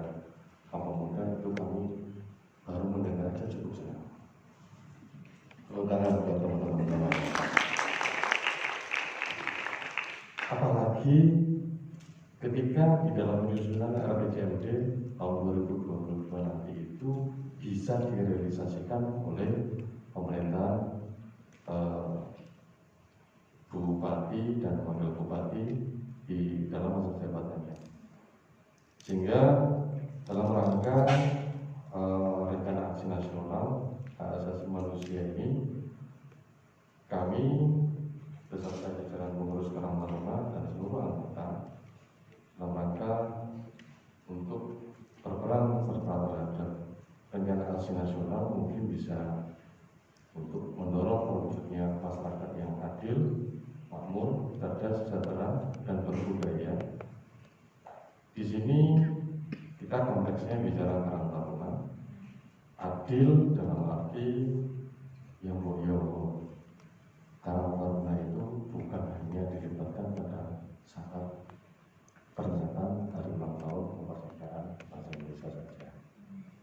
kaum pemuda, itu kami baru mendengar saja cukup senang. Tepuk tangan buat teman-teman. Apalagi ketika di dalam penyusunan RPJMD tahun 2022 nanti itu bisa direalisasikan oleh pemerintah Bupati dan Wakil Bupati di dalam masa jabatannya, sehingga dalam rangka rencana aksi nasional hak asasi manusia ini, kami beserta jajaran pengurus Karang Taruna dan seluruh anggota dalam rangka untuk berperan serta terhadap rencana aksi nasional mungkin bisa untuk mendorong terwujudnya masyarakat yang adil, makmur, cerdas, sejahtera, dan berbudaya. Di sini kita konteksnya bicara Karang Taruna, adil dalam arti yang mulia. Karang Taruna itu bukan hanya dilibatkan pada saat peringatan hari ulang tahun kemerdekaan bangsa Indonesia saja.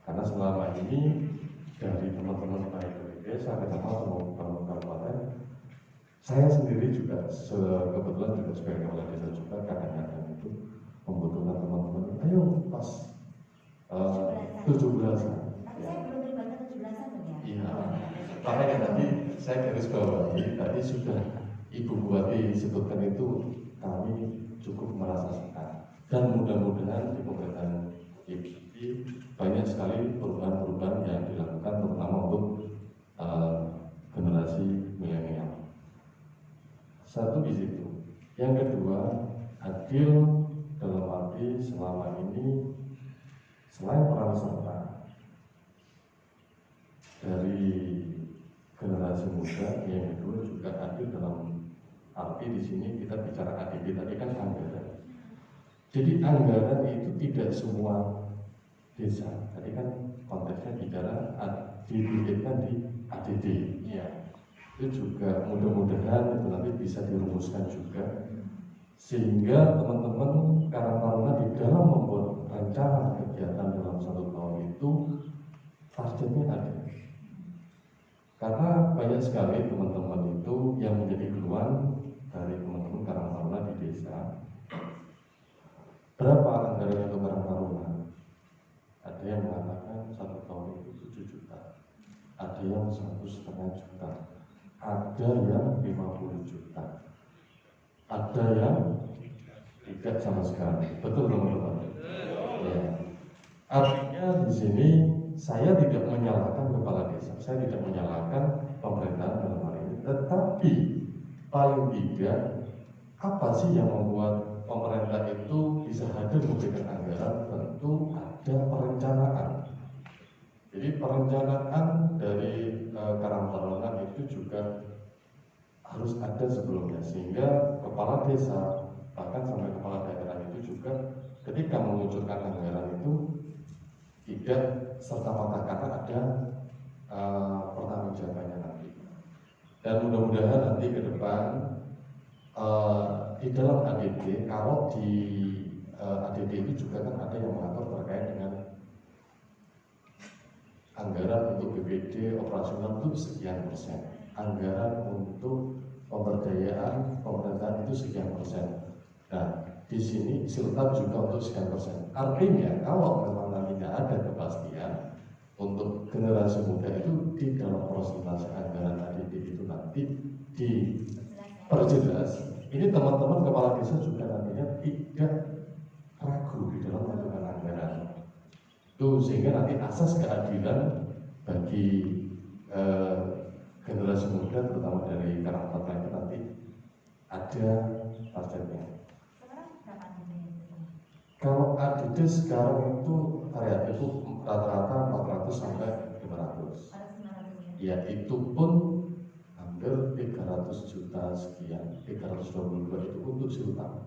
Karena selama ini dari teman-teman baik dari desa, kecamatan maupun kabupaten, saya sendiri juga kebetulan juga sebagai kepala desa juga kadang-kadang itu membutuhkan teman-teman, ayo pas 17-an. Tapi saya belum terlibatkan 17-an ya. Iya, makanya tadi saya garis bawahi, tadi sudah Ibu Bupati sebutkan itu, kami cukup merasa senang. Dan mudah-mudahan di pemerintahan ini banyak sekali perubahan-perubahan yang dilakukan, terutama untuk generasi milenial. Satu di situ. Yang kedua, adil dalam arti selama ini selain peran serta dari generasi muda, yang kedua juga adil dalam arti di sini kita bicara ADD tadi kan anggaran. Jadi anggaran itu tidak semua desa. Tadi kan konteksnya bicara diberikan di ADD. Ya. Itu juga mudah-mudahan itu nanti bisa dirumuskan juga, sehingga teman-teman Karang Taruna di dalam membuat rencana kegiatan dalam 1 tahun itu targetnya ada. Karena banyak sekali teman-teman itu yang menjadi keluhan dari teman-teman Karang Taruna di desa. Berapa anggaran untuk Karang Taruna? Ada yang mengatakan 1 tahun itu 7 juta, ada yang 1,5 juta, ada yang 50 juta, ada yang tidak sama sekali. Betul teman-teman? Ya. Artinya di sini saya tidak menyalahkan kepala desa, saya tidak menyalahkan pemerintahan dalam hal ini, tetapi paling tidak apa sih yang membuat pemerintah itu bisa hadir memberikan anggaran? Tentu ada perencanaan. Jadi perencanaan dari Karang Taruna itu juga harus ada sebelumnya, sehingga kepala desa bahkan sampai kepala daerah itu juga ketika mengucurkan anggaran itu tidak serta-merta kata ada pertanggungjawabannya nanti. Dan mudah-mudahan nanti ke depan di dalam ADD, kalau di ADD itu juga kan ada yang mengatur terkait dengan anggaran untuk BPD operasional itu sekian persen, anggaran untuk pemberdayaan pemerintahan itu sekian persen. Nah, di sini siltab juga untuk sekian persen. Artinya kalau memang nantinya ada kepastian untuk generasi muda itu di dalam persentase anggaran ADD itu nanti diperjelas. Ini teman-teman kepala desa juga nantinya tidak ragu di dalam menentukan anggaran. Itu sehingga nanti asas keadilan bagi generasi muda terutama dari karakter itu nanti ada targetnya. Kalau ADD sekarang itu variatif itu rata-rata 400 sampai 500. Ya itu pun hampir 300 juta sekian, 322 itu untuk siltab.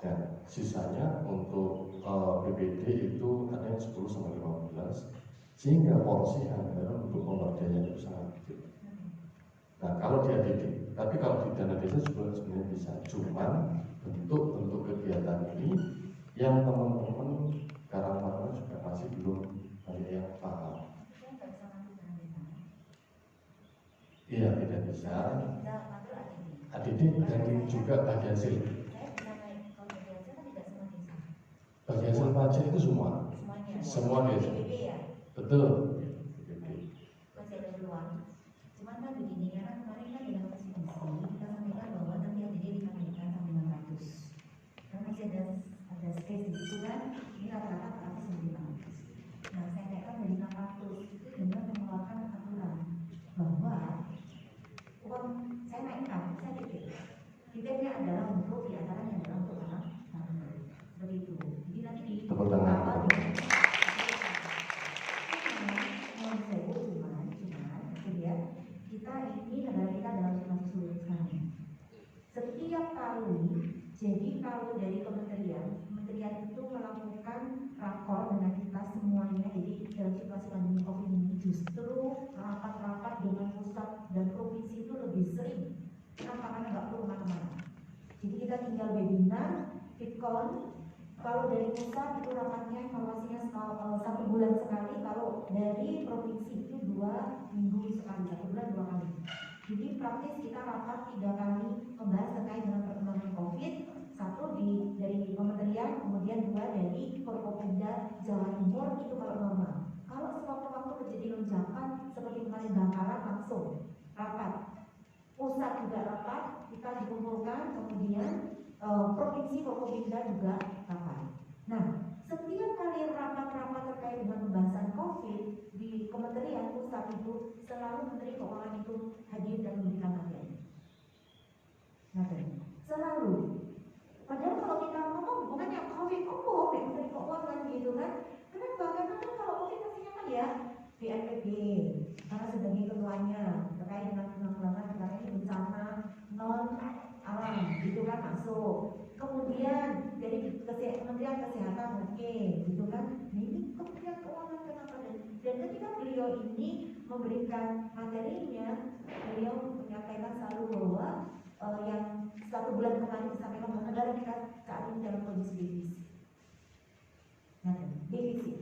Dan sisanya untuk BPD itu ada yang 10 sampai 15, sehingga porsi anggaran untuk pemberdayaan itu sangat kecil. Nah kalau di ADD, tapi kalau di dana desa juga sebenarnya bisa, cuman bentuk-bentuk kegiatan ini yang teman-teman karang-karang juga masih belum banyak yang paham. Iya tidak bisa. ADD dan juga bagi hasil. Bagi hasil pajak itu semua desa. Betul. Masih ada peluang. Cuman kan begini, karena kemarin kan dalam diskusi kita sampaikan bahwa nanti ADD dikembalikan sampai 600. Karena masih ada space di situ kan, ini rata-rata 400 sampai 500. Nah, saya naikkan dari 600 itu dengan mengeluarkan aturan bahwa uang saya naikkan, saya titipnya adalah untuk diantaranya adalah untuk anak seperti itu. Jadi nanti di awal setiap kali, jadi kalau dari kementerian itu melakukan rakor dengan kita semuanya, jadi dalam situasi pandemi COVID ini justru rapat-rapat dengan pusat dan provinsi itu lebih sering. Kenapa? Karena nggak perlu kemana-mana. Jadi kita tinggal webinar, VidCon. Kalau dari pusat itu rapatnya evaluasinya 1 bulan sekali, kalau dari provinsi itu 2 minggu sekali, 1 bulan 2 kali. Jadi praktis kita rapat 3 kali membahas terkait dengan perkembangan COVID, 1 dari kementerian, kemudian 2 dari Forkopimda Jawa Timur itu kalau normal. Kalau sewaktu-waktu terjadi lonjakan seperti kemarin Bangkalan langsung rapat, pusat juga rapat, kita dikumpulkan, kemudian provinsi Forkopimda juga rapat. Nah, setiap kali rapat-rapat terkait dengan pembahasan COVID di kementerian pusat itu selalu Menteri Keuangan itu hadir dan memberikan materi. Nah, selalu. Padahal kalau kita ngomong hubungannya COVID, Menteri Keuangan gitu kan? Kenapa? Karena kan kalau COVID pastinya kan ya BNPB, karena sebagai ketuanya terkait dengan penanggulangan perkara ini bencana non alam, gitu kan masuk. Kemudian dari Kementerian Kesehatan gitu kan. Nah, ini Kementerian Keuangan kenapa? Dan ketika beliau ini memberikan materinya, beliau menyampaikan selalu bahwa yang 1 bulan kemarin disampaikan bahwa negara kita saat ini dalam kondisi defisit. Nah, defisit.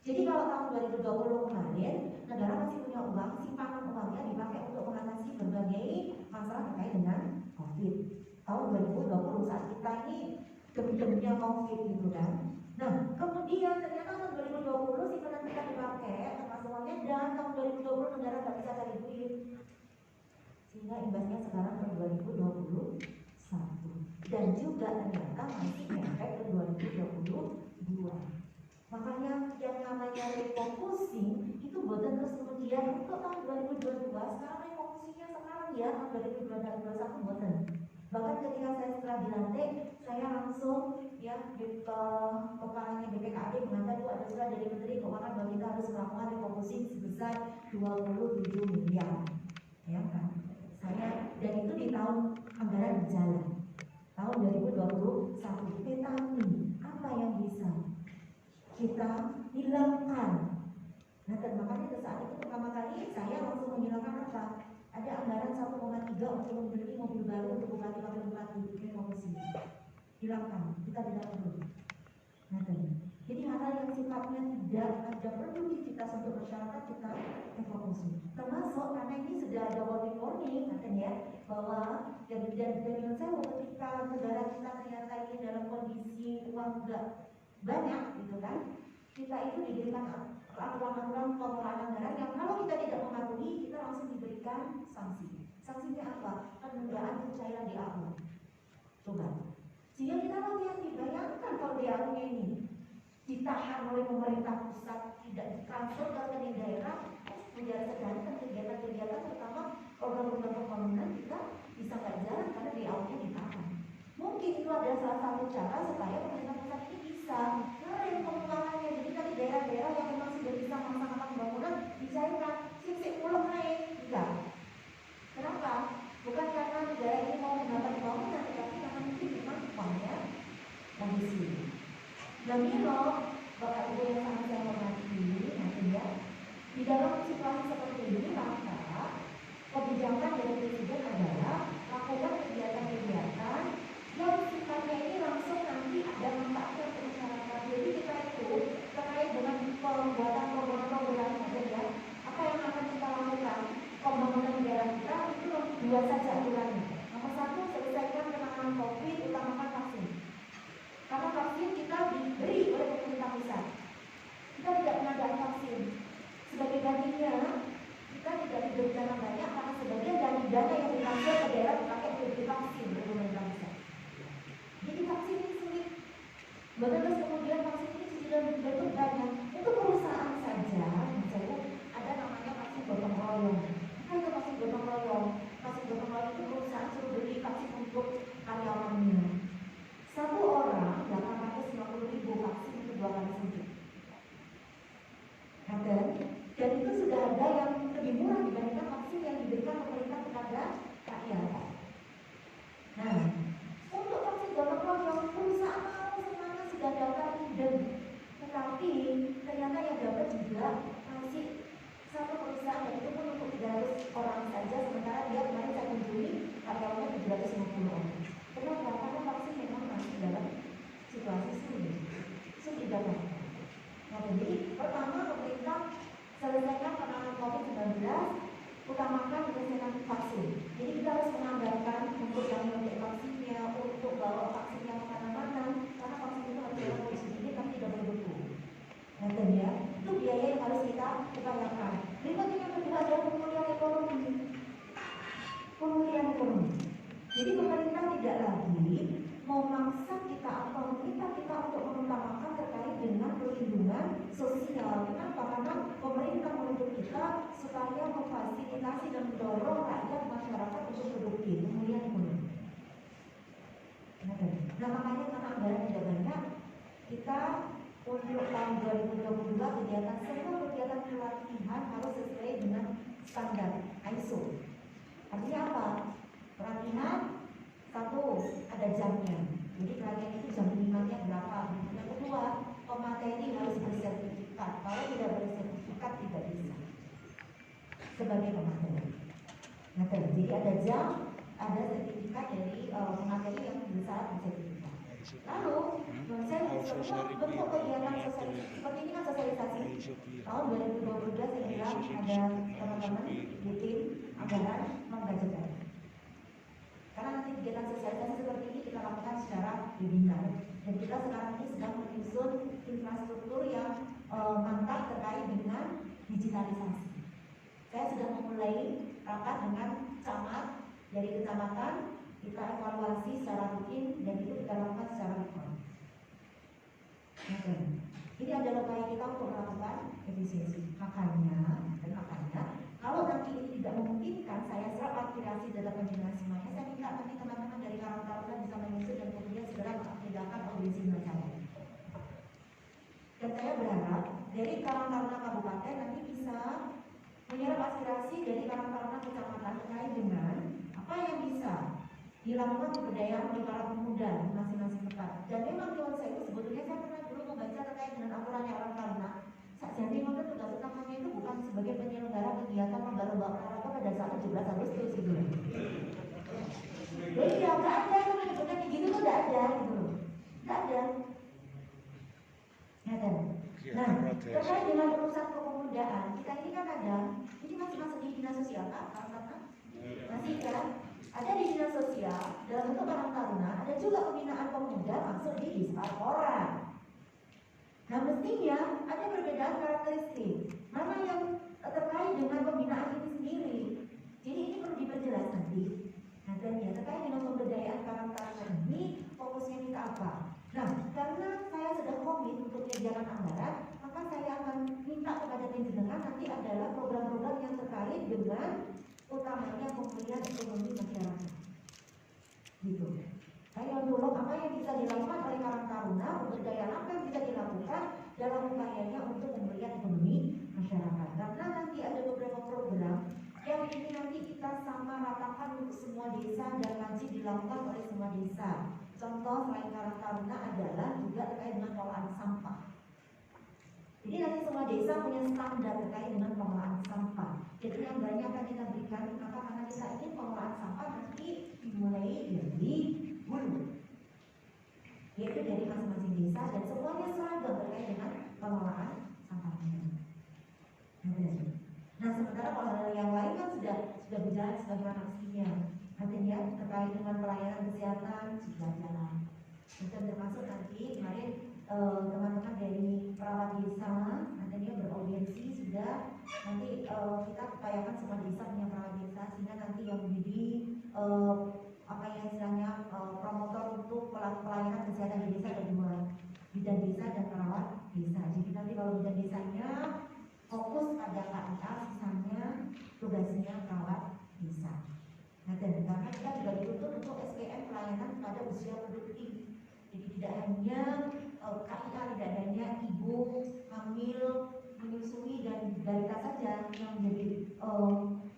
Jadi kalau tahun 2020 kemarin negara masih punya uang, simpanan uangnya dipakai untuk mengatasi berbagai masalah terkait dengan COVID. Tahun 2020 saat kita ini gem-gemnya COVID gitu kan. Nah, kemudian ternyata tahun 2020 simpanan kita dipakai termasuk uangnya, dan tahun 2020 negara nggak bisa cari duit. Sehingga imbasnya sekarang ke 2021 dan juga ternyata masih efek ke 2022. Makanya yang namanya refocusing itu buatan terus kemudian untuk tahun 2022 sekarang refocusingnya sekarang ya tahun 2021 buatan. Bahkan ketika saya setelah dilantik, saya langsung ya kepalanya BPKAD mengatakan itu ada surat dari Menteri Keuangan bahwa kita harus melakukan refocusing sebesar 27 miliar, ya kan? Saya dari lagi saya langsung menghilangkan apa? Ada anggaran 1,3 untuk membeli mobil baru untuk bupati wakil bupati di komisi. Hilangkan, kita tidak perlu. Nah, jadi hal-hal yang sifatnya tidak ada produktivitas untuk masyarakat kita evakuasi. Termasuk karena ini sudah ada warning katanya bahwa dan menurut saya ketika negara kita ternyata ini dalam kondisi uang tidak banyak gitu kan, kita itu diberikan aturan-aturan pengelolaan anggaran yang kalau kita tidak mematuhi kita langsung diberikan sanksi. Sanksinya apa? Penundaan pencairan DAU. Coba. Sehingga kita hati-hati, bayangkan kalau DAU-nya ini ditahan oleh pemerintah pusat, tidak ditransfer ke daerah, sedangkan kegiatan-kegiatan terutama program-program pembangunan kita bisa nggak jalan karena DAU-nya ditahan. Mungkin itu adalah salah satu cara supaya pemerintah pusat ini bisa ngerem pengembangannya. Jadi tadi daerah-daerah yang memang sudah bisa melaksanakan pembangunan dicairkan, sip pulang naik, enggak. Kenapa? Bukan karena negara ini mau mendapat pembangunan, tetapi karena mungkin memang uangnya kondisi. Dan Milo, Bapak Ibu yang sangat saya hormati, nanti ya, di dalam situasi seperti ini maka kebijakan dari Presiden adalah lakukan kegiatan-kegiatan yang sifatnya ini langsung nanti ada manfaatnya untuk masyarakat. Jadi kita itu terkait dengan pembuatan program-program ya, apa yang akan kita lakukan pembangunan negara kita itu dua saja aturannya. Nomor satu, selesaikan penanganan COVID, utamakan vaksin. Karena vaksin kita diberi oleh pemerintah pusat. Kita tidak pengadaan vaksin. Sebagai gantinya, kita tidak diberi dana banyak karena sebagian dari dana yang ditransfer ke daerah dipakai untuk beli vaksin oleh pemerintah pusat. Jadi vaksin ini sulit. Terus kemudian vaksin ini sudah bentuk banyak. Untuk perusahaan saja, misalnya ada namanya vaksin gotong royong. Apa itu vaksin gotong royong? Vaksin gotong royong itu perusahaan suruh beli vaksin untuk karyawannya. Satu orang 850.000 vaksin untuk 2 kali suntik. Dan itu sudah ada yang lebih murah dibandingkan vaksin yang diberikan pemerintah kepada rakyat. Nah, untuk vaksin gotong royong perusahaan mau semuanya sudah daftar iden, tetapi ternyata yang dapat juga masih satu perusahaan dan itu pun untuk 300 orang saja, sementara dia kemarin saya kunjungi karyawannya 750 orang. Kenapa? Karena vaksin memang masih dalam situasi sulit dapat. Nah, jadi pertama pemerintah selesaikan penanganan COVID-19, utamakan penyelesaian vaksin. Jadi kita harus menganggarkan untuk yang membeli vaksinnya, untuk bawa vaksinnya kemana-mana, karena vaksin itu harus dalam kondisi ini tapi tidak bermutu. Nah, ya, itu biaya yang harus kita upayakan. Berikutnya yang kedua adalah pemulihan ekonomi. Pemulihan ekonomi. Jadi pemerintah tidak lagi memaksa kita atau meminta kita untuk mengutamakan terkait dengan perlindungan sosial. Kenapa? Karena pemerintah menuntut kita supaya memfasilitasi dan mendorong rakyat masyarakat untuk produktif, pemulihan ekonomi. Nah, makanya karena anggaran tidak banyak, kita untuk tahun 2022 semua kegiatan pelatihan harus sesuai dengan standar ISO. Artinya apa? Pelatihan satu ada jamnya. Jadi pelatihan itu jam minimalnya berapa? Yang kedua, pemateri harus bersertifikat. Kalau tidak bersertifikat tidak bisa sebagai pemateri. Nah, jadi ada jam, ada sertifikat dari pemateri yang bersyarat bersertifikat. Lalu, saya bentuk kegiatan sosialisasi seperti ini kan sosialisasi. Tahun 2022 saya bilang ada teman-teman di tim anggaran membudgetkan. Karena nanti kegiatan sosialisasi seperti ini kita lakukan secara webinar. Dan kita sekarang ini sedang menyusun infrastruktur yang mantap terkait dengan digitalisasi. Saya sudah memulai rapat dengan camat dari kecamatan, kita evaluasi secara rutin dan itu kita lakukan secara rekor. Ini adalah upaya kita untuk melakukan efisiensi. Makanya, kalau nanti ini tidak memungkinkan, saya serap aspirasi data penjelasan semuanya. Saya minta nanti teman-teman dari Karang Taruna bisa menyusun dan kemudian segera mengakibatkan organisasi saya. Dan saya berharap dari Karang Taruna Kabupaten nanti bisa menyerap aspirasi dari Karang Taruna Kecamatan terkait dengan apa yang bisa dilakukan pemberdayaan oleh para pemuda di masing-masing tempat. Dan memang Tuhan saya sebetulnya saya pernah dulu membaca terkait dengan aturannya orang Taruna. Saat jadi memang tugas utamanya itu bukan sebagai penyelenggara kegiatan lomba-lomba olahraga pada saat 17 Agustus gitu. Jadi ya nggak ada tuh menyebutnya kayak gitu tuh nggak ada gitu loh, nggak ada. Ya kan? Nah, terkait dengan urusan kepemudaan, kita ini kan ada, ini masih masuk di dinas sosial kan? Masih kan? Ada di dinas sosial dalam bentuk Karang Taruna, ada juga pembinaan pemuda masuk di Dispar. Nah, mestinya ada perbedaan karakteristik. Mana yang terkait dengan pembinaan ini sendiri. Jadi ini perlu diperjelas nanti. Nah, dan ya terkait dengan pemberdayaan Karang Taruna ini fokusnya kita apa? Nah, karena saya sudah komit untuk kegiatan anggaran, maka saya akan minta kepada penjenengan nanti adalah program-program yang terkait dengan utamanya pemulihan ekonomi masyarakat. Gitu. Saya mendorong apa yang bisa dilakukan oleh Karang Taruna, pemberdayaan apa yang bisa dilakukan dalam upayanya untuk pemulihan ekonomi masyarakat. Karena nanti ada beberapa program yang ini nanti kita sama ratakan untuk semua desa dan wajib dilakukan oleh semua desa. Contoh selain Karang Taruna adalah juga terkait dengan pengelolaan sampah. Jadi nanti semua desa punya standar terkait dengan pengelolaan sampah. Jadi yang banyak akan kita berikan, kenapa? Karena kita ingin pengelolaan sampah nanti dimulai dari hulu, yaitu dari masing-masing desa dan semuanya seragam terkait dengan pengelolaan sampahnya. Nah, sementara kalau hal yang lain kan sudah berjalan sebagaimana mestinya. Artinya terkait dengan pelayanan kesehatan sudah jalan. Dan termasuk nanti kemarin teman-teman dari perawat desa nantinya beraudiensi sudah. Nanti kita upayakan semua desa punya perawat desa sehingga nanti yang menjadi apa yang istilahnya promotor untuk pelayanan kesehatan di desa dan dua bidan desa dan perawat desa. Jadi nanti kalau bidan desanya fokus pada KIA, sisanya tugasnya perawat desa. Nah, dan karena kita juga dituntut untuk SPM pelayanan pada usia produktif. Jadi tidak hanya KIA, tidak hanya ibu hamil, menyusui dan balita saja yang menjadi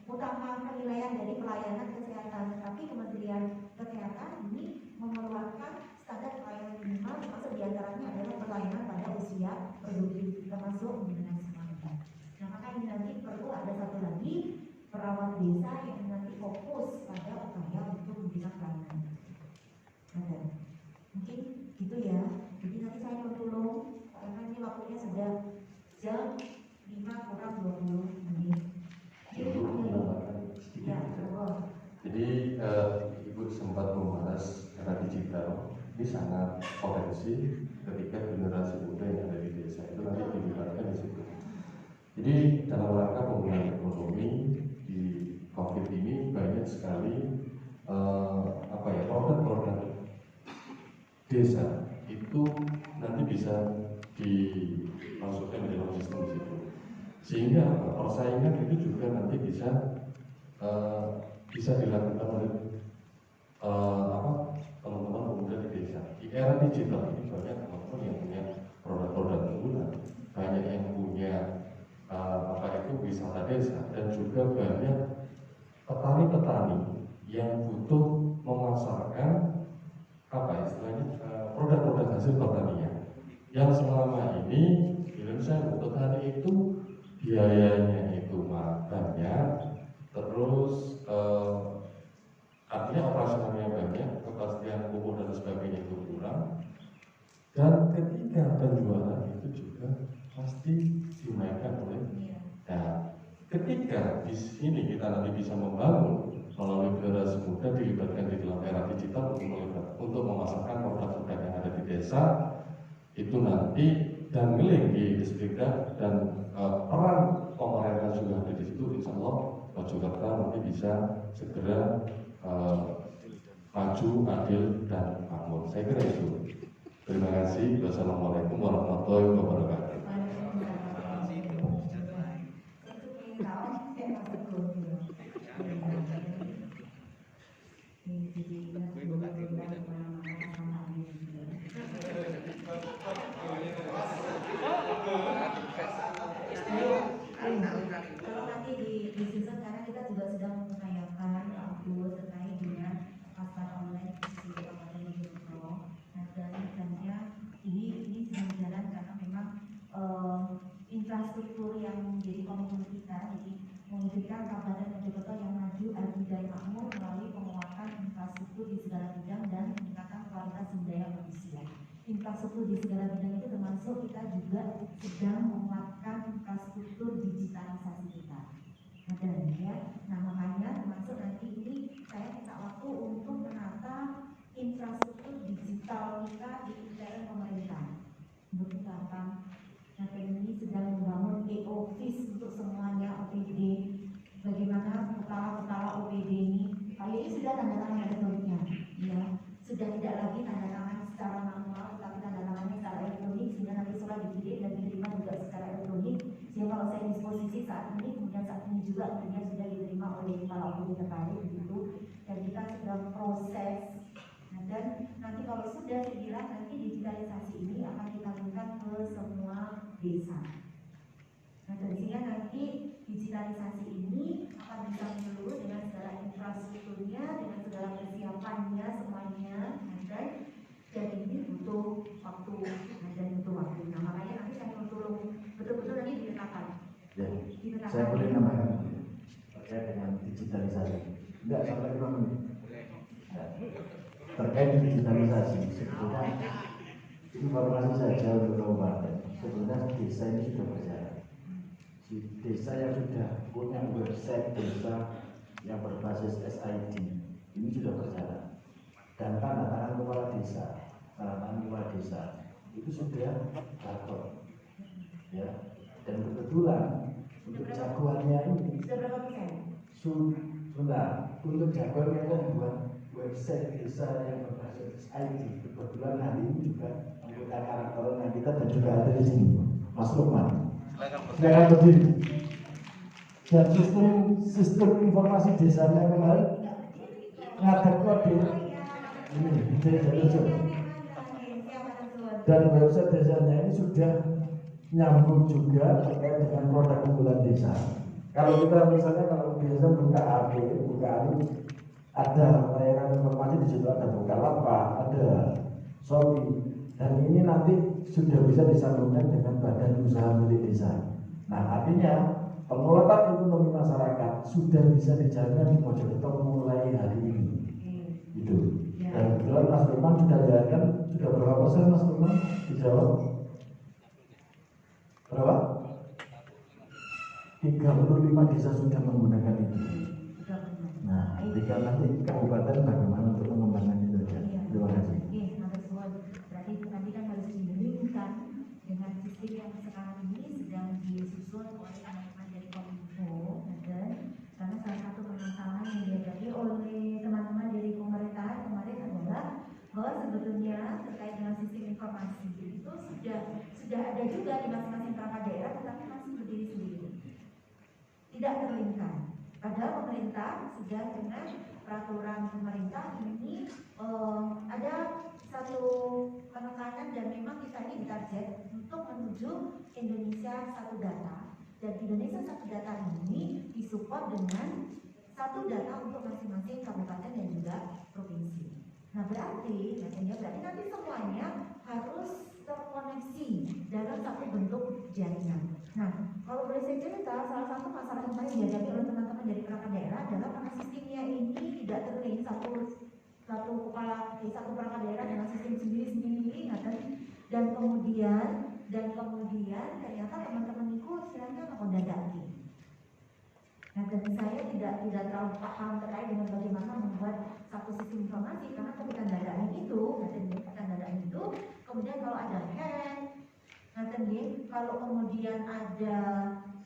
utama penilaian dari pelayanan kesehatan, tetapi Kementerian Kesehatan ini mengeluarkan standar pelayanan minimal, termasuk diantaranya adalah pelayanan pada usia produktif, termasuk dengan semangka. Nah, maka ini nanti perlu ada satu lagi perawat desa yang nanti fokus pada upaya untuk memberikan pelayanan. Nah, mungkin gitu ya. Jadi nanti saya mau tolong karena ini waktunya sudah jam 5:20. Jadi Ibu sempat membahas era digital ini sangat potensi ketika generasi muda yang ada di desa itu nanti dilibatkan di situ. Jadi dalam rangka pemulihan ekonomi di COVID ini banyak sekali produk-produk desa itu nanti bisa dimasukkan di dalam sistem di situ. Sehingga persaingan itu juga nanti bisa dilakukan oleh teman-teman pemuda di desa. Di era digital ini banyak teman-teman yang punya produk-produk unggulan, banyak yang punya wisata desa, dan juga banyak petani-petani yang butuh memasarkan produk-produk hasil pertanian yang selama ini Indonesia untuk petani itu biayanya itu banyak, terus artinya operasionalnya banyak, kepastian pupuk dan sebagainya itu kurang, dan ketika penjualan itu juga pasti dimainkan oleh. Nah, ketika di sini kita nanti bisa membangun melalui generasi muda dilibatkan di dalam era digital untuk memasarkan produk-produk yang ada di desa itu nanti dan ngeling di distrikda dan peran pemerintah juga ada di situ, insya Allah Mojokerto nanti bisa segera maju, adil dan makmur. Saya kira itu. Terima kasih. Wassalamualaikum warahmatullahi wabarakatuh. Kalau nanti di season karena kita juga sedang menayangkan terkait dengan pasar online di Kabupaten Mojokerto. Nah, dan misalnya ini sedang jalan karena memang infrastruktur yang menjadi makmur melalui penguatan infrastruktur di segala bidang dan peningkatan kualitas sumber daya manusia. Infrastruktur di segala bidang itu termasuk kita juga sedang menguatkan infrastruktur digitalisasi kita. Ada ya, nah makanya termasuk nanti ini saya minta waktu untuk menata infrastruktur digital kita di intern pemerintah. Untuk kita apa? Nah ini sedang membangun e-office untuk semuanya OPD. Bagaimana kepala-kepala OPD ini? Kali ini sudah tanda tangan elektroniknya, ya. Sudah tidak lagi tanda tangan secara manual, tapi tanda tangannya secara elektronik sehingga nanti surat dikirim dan diterima juga secara elektronik. Sehingga kalau saya disposisi saat ini, kemudian saat ini juga akhirnya sudah diterima oleh kepala OPD terkait begitu. Dan kita sedang proses. Nah, dan nanti kalau sudah saya bilang nanti digitalisasi ini akan kita lakukan ke semua desa. Nah, sehingga nanti digitalisasi ini akan bisa menyeluruh dengan segala infrastrukturnya, dengan segala persiapannya semuanya, dan ini butuh waktu, dan butuh waktu. Nah, makanya nanti saya mau tolong betul-betul nanti ditetapkan. Ya, saya boleh nambahkan terkait dengan digitalisasi. Enggak sampai 5 menit. Ya. Terkait digitalisasi, sebetulnya informasi saja untuk kabupaten. Sebetulnya desa ini sudah berjalan. Di desa yang sudah punya website desa yang berbasis SID ini sudah berjalan. Dan tanda tangan kepala desa, itu sudah terkoneksi. Ya, dan kebetulan untuk jagoannya ini Sudah berapa persen? Sudah, untuk jagoannya membuat website desa yang berbasis SID. Kebetulan hari ini juga anggota karakternya kita dan juga ada di sini, Mas Lukman. Silakan berdiri. Dan sistem informasi desanya kemarin ngadep kode ini dan website desanya ini sudah nyambung juga terkait dengan produk unggulan desa. Kalau kita misalnya kalau biasa buka AB, buka ini ada layanan informasi di situ, ada Bukalapak, ada Shopee, dan ini nanti sudah bisa disambungkan dengan badan usaha milik desa. Nah, artinya penguatan ekonomi masyarakat sudah bisa dijalankan di Mojokerto mulai hari ini. Itu. Dan kebetulan Mas Lukman sudah jalankan, sudah berapa persen Mas Lukman dijawab? Berapa? 35 desa sudah menggunakan itu. Nah, tinggal nanti kabupaten bagaimana untuk mengembangkan itu ya. Terima kasih. Berarti nanti kan harus dibandingkan dengan sistem yang sekarang ini sedang disusun oleh teman-teman dari Kominfo, dan karena salah satu permasalahan yang dihadapi oleh teman-teman dari pemerintahan kemarin adalah bahwa sebetulnya terkait dengan sistem informasi itu sudah ada juga di masing-masing perangkat daerah, tetapi masih berdiri sendiri, tidak terlinkar. Padahal pemerintah sudah dengan peraturan pemerintah ini ada satu penekanan dan memang kita ini ditarget untuk menuju Indonesia satu data, dan Indonesia satu data ini disupport dengan satu data untuk masing-masing kabupaten dan juga provinsi. Nah berarti nanti semuanya harus terkoneksi dalam satu bentuk jaringan. Nah kalau boleh saya cerita, salah satu masalah yang paling dihadapi oleh teman-teman dari perangkat daerah adalah karena sistemnya ini tidak terlink satu kepala satu perangkat daerah dengan sistem sendiri-sendiri, dan kemudian ternyata teman-teman itu istilahnya mengondadaki. Nah, dan saya tidak terlalu paham terkait dengan bagaimana membuat satu sistem informasi, karena ketika dadaan itu, kemudian kalau ada hack, kalau kemudian ada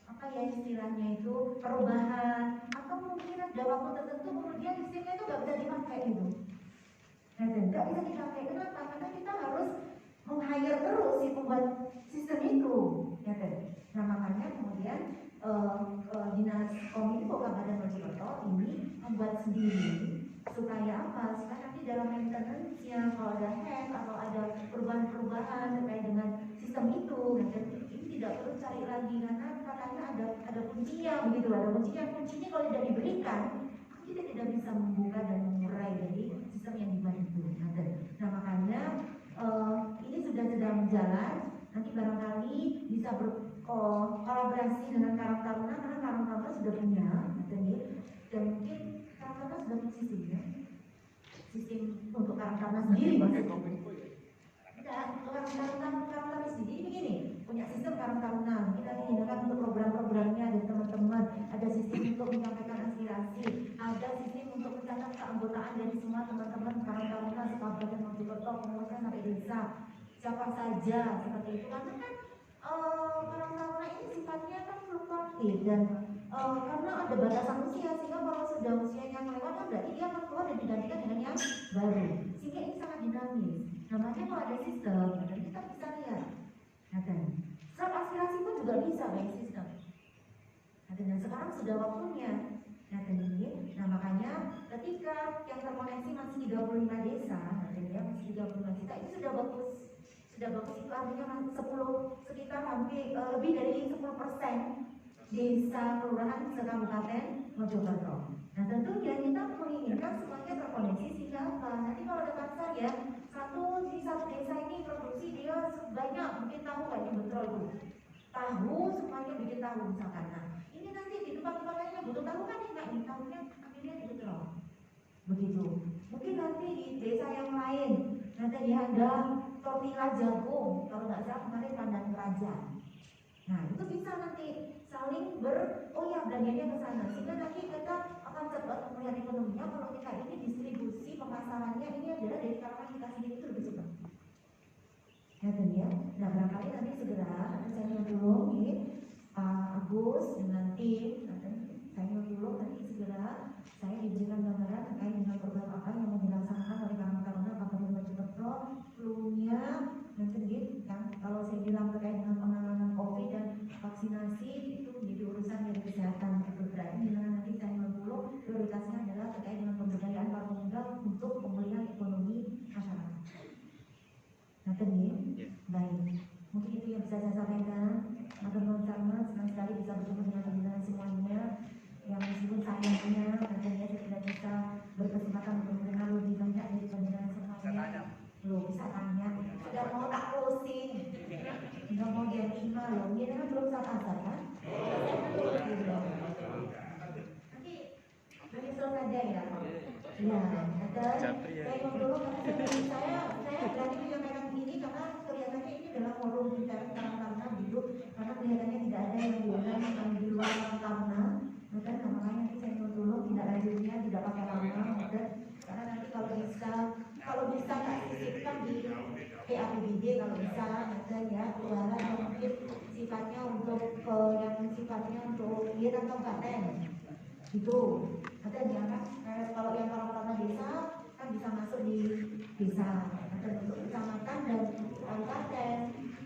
apa ya istilahnya itu perubahan, atau mungkin ada waktu tertentu kemudian sistemnya itu nggak bisa dipakai gitu. Nah, dan nggak bisa dipakai kenapa? Karena kita harus meng-hire terus si pembuat sistem itu, ya kan? Nah makanya kemudian Dinas Kominfo Kabupaten Mojokerto ini membuat sendiri supaya apa? Supaya nanti dalam maintenance-nya kalau ada hack atau ada perubahan-perubahan terkait dengan sistem itu, dan ini tidak perlu cari lagi karena katanya ada kuncinya begitu, ada kuncinya kalau tidak diberikan kita tidak bisa membuka dan mengurai dari sistem yang dibuat itu. Nah makanya ini sudah sedang berjalan. Nanti barangkali bisa berkolaborasi dengan Karang Taruna, karena Karang Taruna sudah punya, dan mungkin Karang Taruna sudah punya sistemnya. Sistem untuk Karang Taruna sendiri maksudnya. Tidak, untuk Karang Taruna sendiri begini, punya sistem Karang Taruna. Kita digunakan untuk program-programnya dari teman-teman. Ada sistem untuk menyampaikan aspirasi, ada sistem untuk mencatat keanggotaan dari semua teman-teman Karang Taruna Kabupaten Mojokerto, pengurusnya sampai desa. Siapa saja seperti itu, karena kan Karang Taruna ini sifatnya kan fluktuatif dan karena ada batasan usia, sehingga kalau sudah usianya melewat kan berarti dia akan keluar dan digantikan dengan yang baru, sehingga ini sangat dinamis. Namanya kalau ada sistem, dan kita bisa lihat. Surat aspirasi pun juga bisa by sistem. Dan sekarang sudah waktunya. Nah makanya ketika yang terkoneksi masih 35 desa, masih 35 desa itu sudah bagus itu artinya 10 sekitar hampir lebih dari 10% desa kelurahan sekabupaten Mojokerto. Nah tentunya kita menginginkan semuanya terkoneksi sehingga apa? Nanti kalau ada pasar ya di satu desa ini produksi dia banyak, mungkin tahu kayaknya betul itu tahu semuanya bikin tahu misalkan. Nah ini nanti di tempat-tempat lain yang butuh tahu kan enggak nih tahunya akhirnya dibetul. Begitu. Mungkin nanti di desa yang lain nanti dia ada tortilla jagung, kalau nggak salah kemarin Pandan Kerajaan. Nah itu bisa nanti saling belanjanya ke sana, sehingga nanti kita akan cepat melihat ekonominya kalau kita ini distribusi pemasarannya ini adalah dari kalangan kita sendiri itu lebih cepat. Ya. Nah barangkali nanti segera saya mau dulu nih Pak Agus dengan tim, saya mau dulu nanti segera saya diberikan gambaran terkait dengan program apa yang mau dilaksanakan oleh Karang Taruna Kabupaten Mojokerto. Sebelumnya nanti kan kalau saya bilang terkait dengan penanganan COVID dan vaksinasi itu menjadi urusan dari kesehatan itu berarti nanti saya mau prioritasnya adalah terkait dengan pemberdayaan para pemuda untuk pemulihan ekonomi masyarakat. Nah baik, mungkin itu yang bisa saya sampaikan. Teman-teman sama senang sekali bisa bertemu dengan teman-teman semuanya yang meskipun sayangnya katanya tidak bisa berkesempatan untuk mendengar lebih banyak dari pendengar semuanya. Loh bisa tanya, sudah mau tak closing, sudah mau jam 5 loh, ini kan belum saat asar kan? Nanti menyusul saja ya. Ya, dan saya mau dulu saya berani menyampaikan ini karena kelihatannya ini adalah forum bicara Karang Taruna gitu, karena kelihatannya tidak ada yang di luar Karang Taruna. Maka makanya nanti saya mau dulu tidak lanjutnya tidak pakai lama, karena nanti kalau bisa tak sisipkan di PAPBD kalau bisa ada ya keluaran yang mungkin sifatnya untuk dia atau paten itu ada jangan kalau yang orang desa kan bisa masuk di desa ada untuk kecamatan dan kabupaten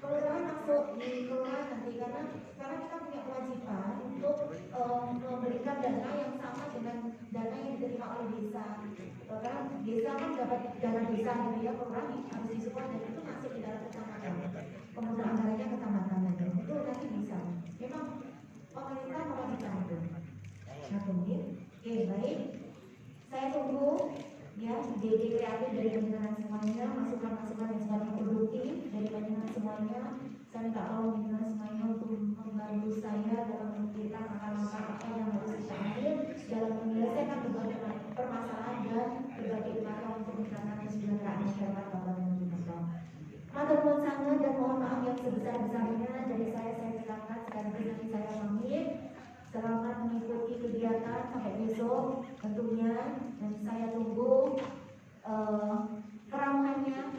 kelurahan masuk di kelurahan nanti karena sekarang kita punya kewajiban untuk memberikan dana yang sama dengan dana yang diterima oleh desa karena desa kan dapat dana desa gitu ya kelurahan harus disupport dan itu masuk di dalam kecamatan kemudian anggarannya kecamatan itu nanti bisa memang pemerintah mewajibkan itu. Nah kemudian oke baik saya tunggu ya ide kreatif dari pendengaran semuanya masukan-masukan yang sangat produktif dari pendengaran semuanya. Saya minta tolong pendengaran semuanya untuk membantu saya dalam memikirkan langkah-langkah apa yang harus kita ambil dalam menyelesaikan berbagai permasalahan dan berbagai upaya untuk meningkatkan kesejahteraan masyarakat Kabupaten Mojokerto. Matur nuwun sangat dan mohon maaf yang sebesar-besarnya dari saya silakan sekaligus nanti saya pamit. Selamat mengikuti kegiatan sampai besok tentunya dan saya tunggu keramaiannya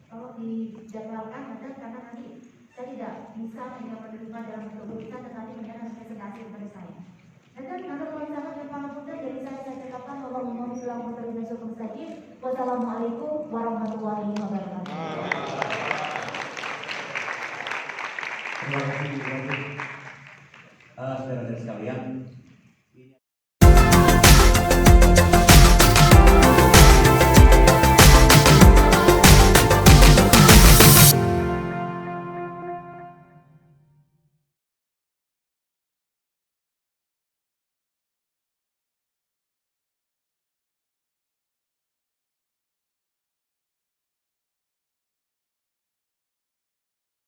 kalau dijadwalkan ada karena nanti saya tidak bisa hanya menerima dalam bentuk tulisan tetapi menjadi presentasi kepada saya. Dan teman-teman sangat yang paling mudah dari saya cakapkan bahwa wassalamualaikum warahmatullahi wabarakatuh. Terima kasih saudara-saudara sekalian.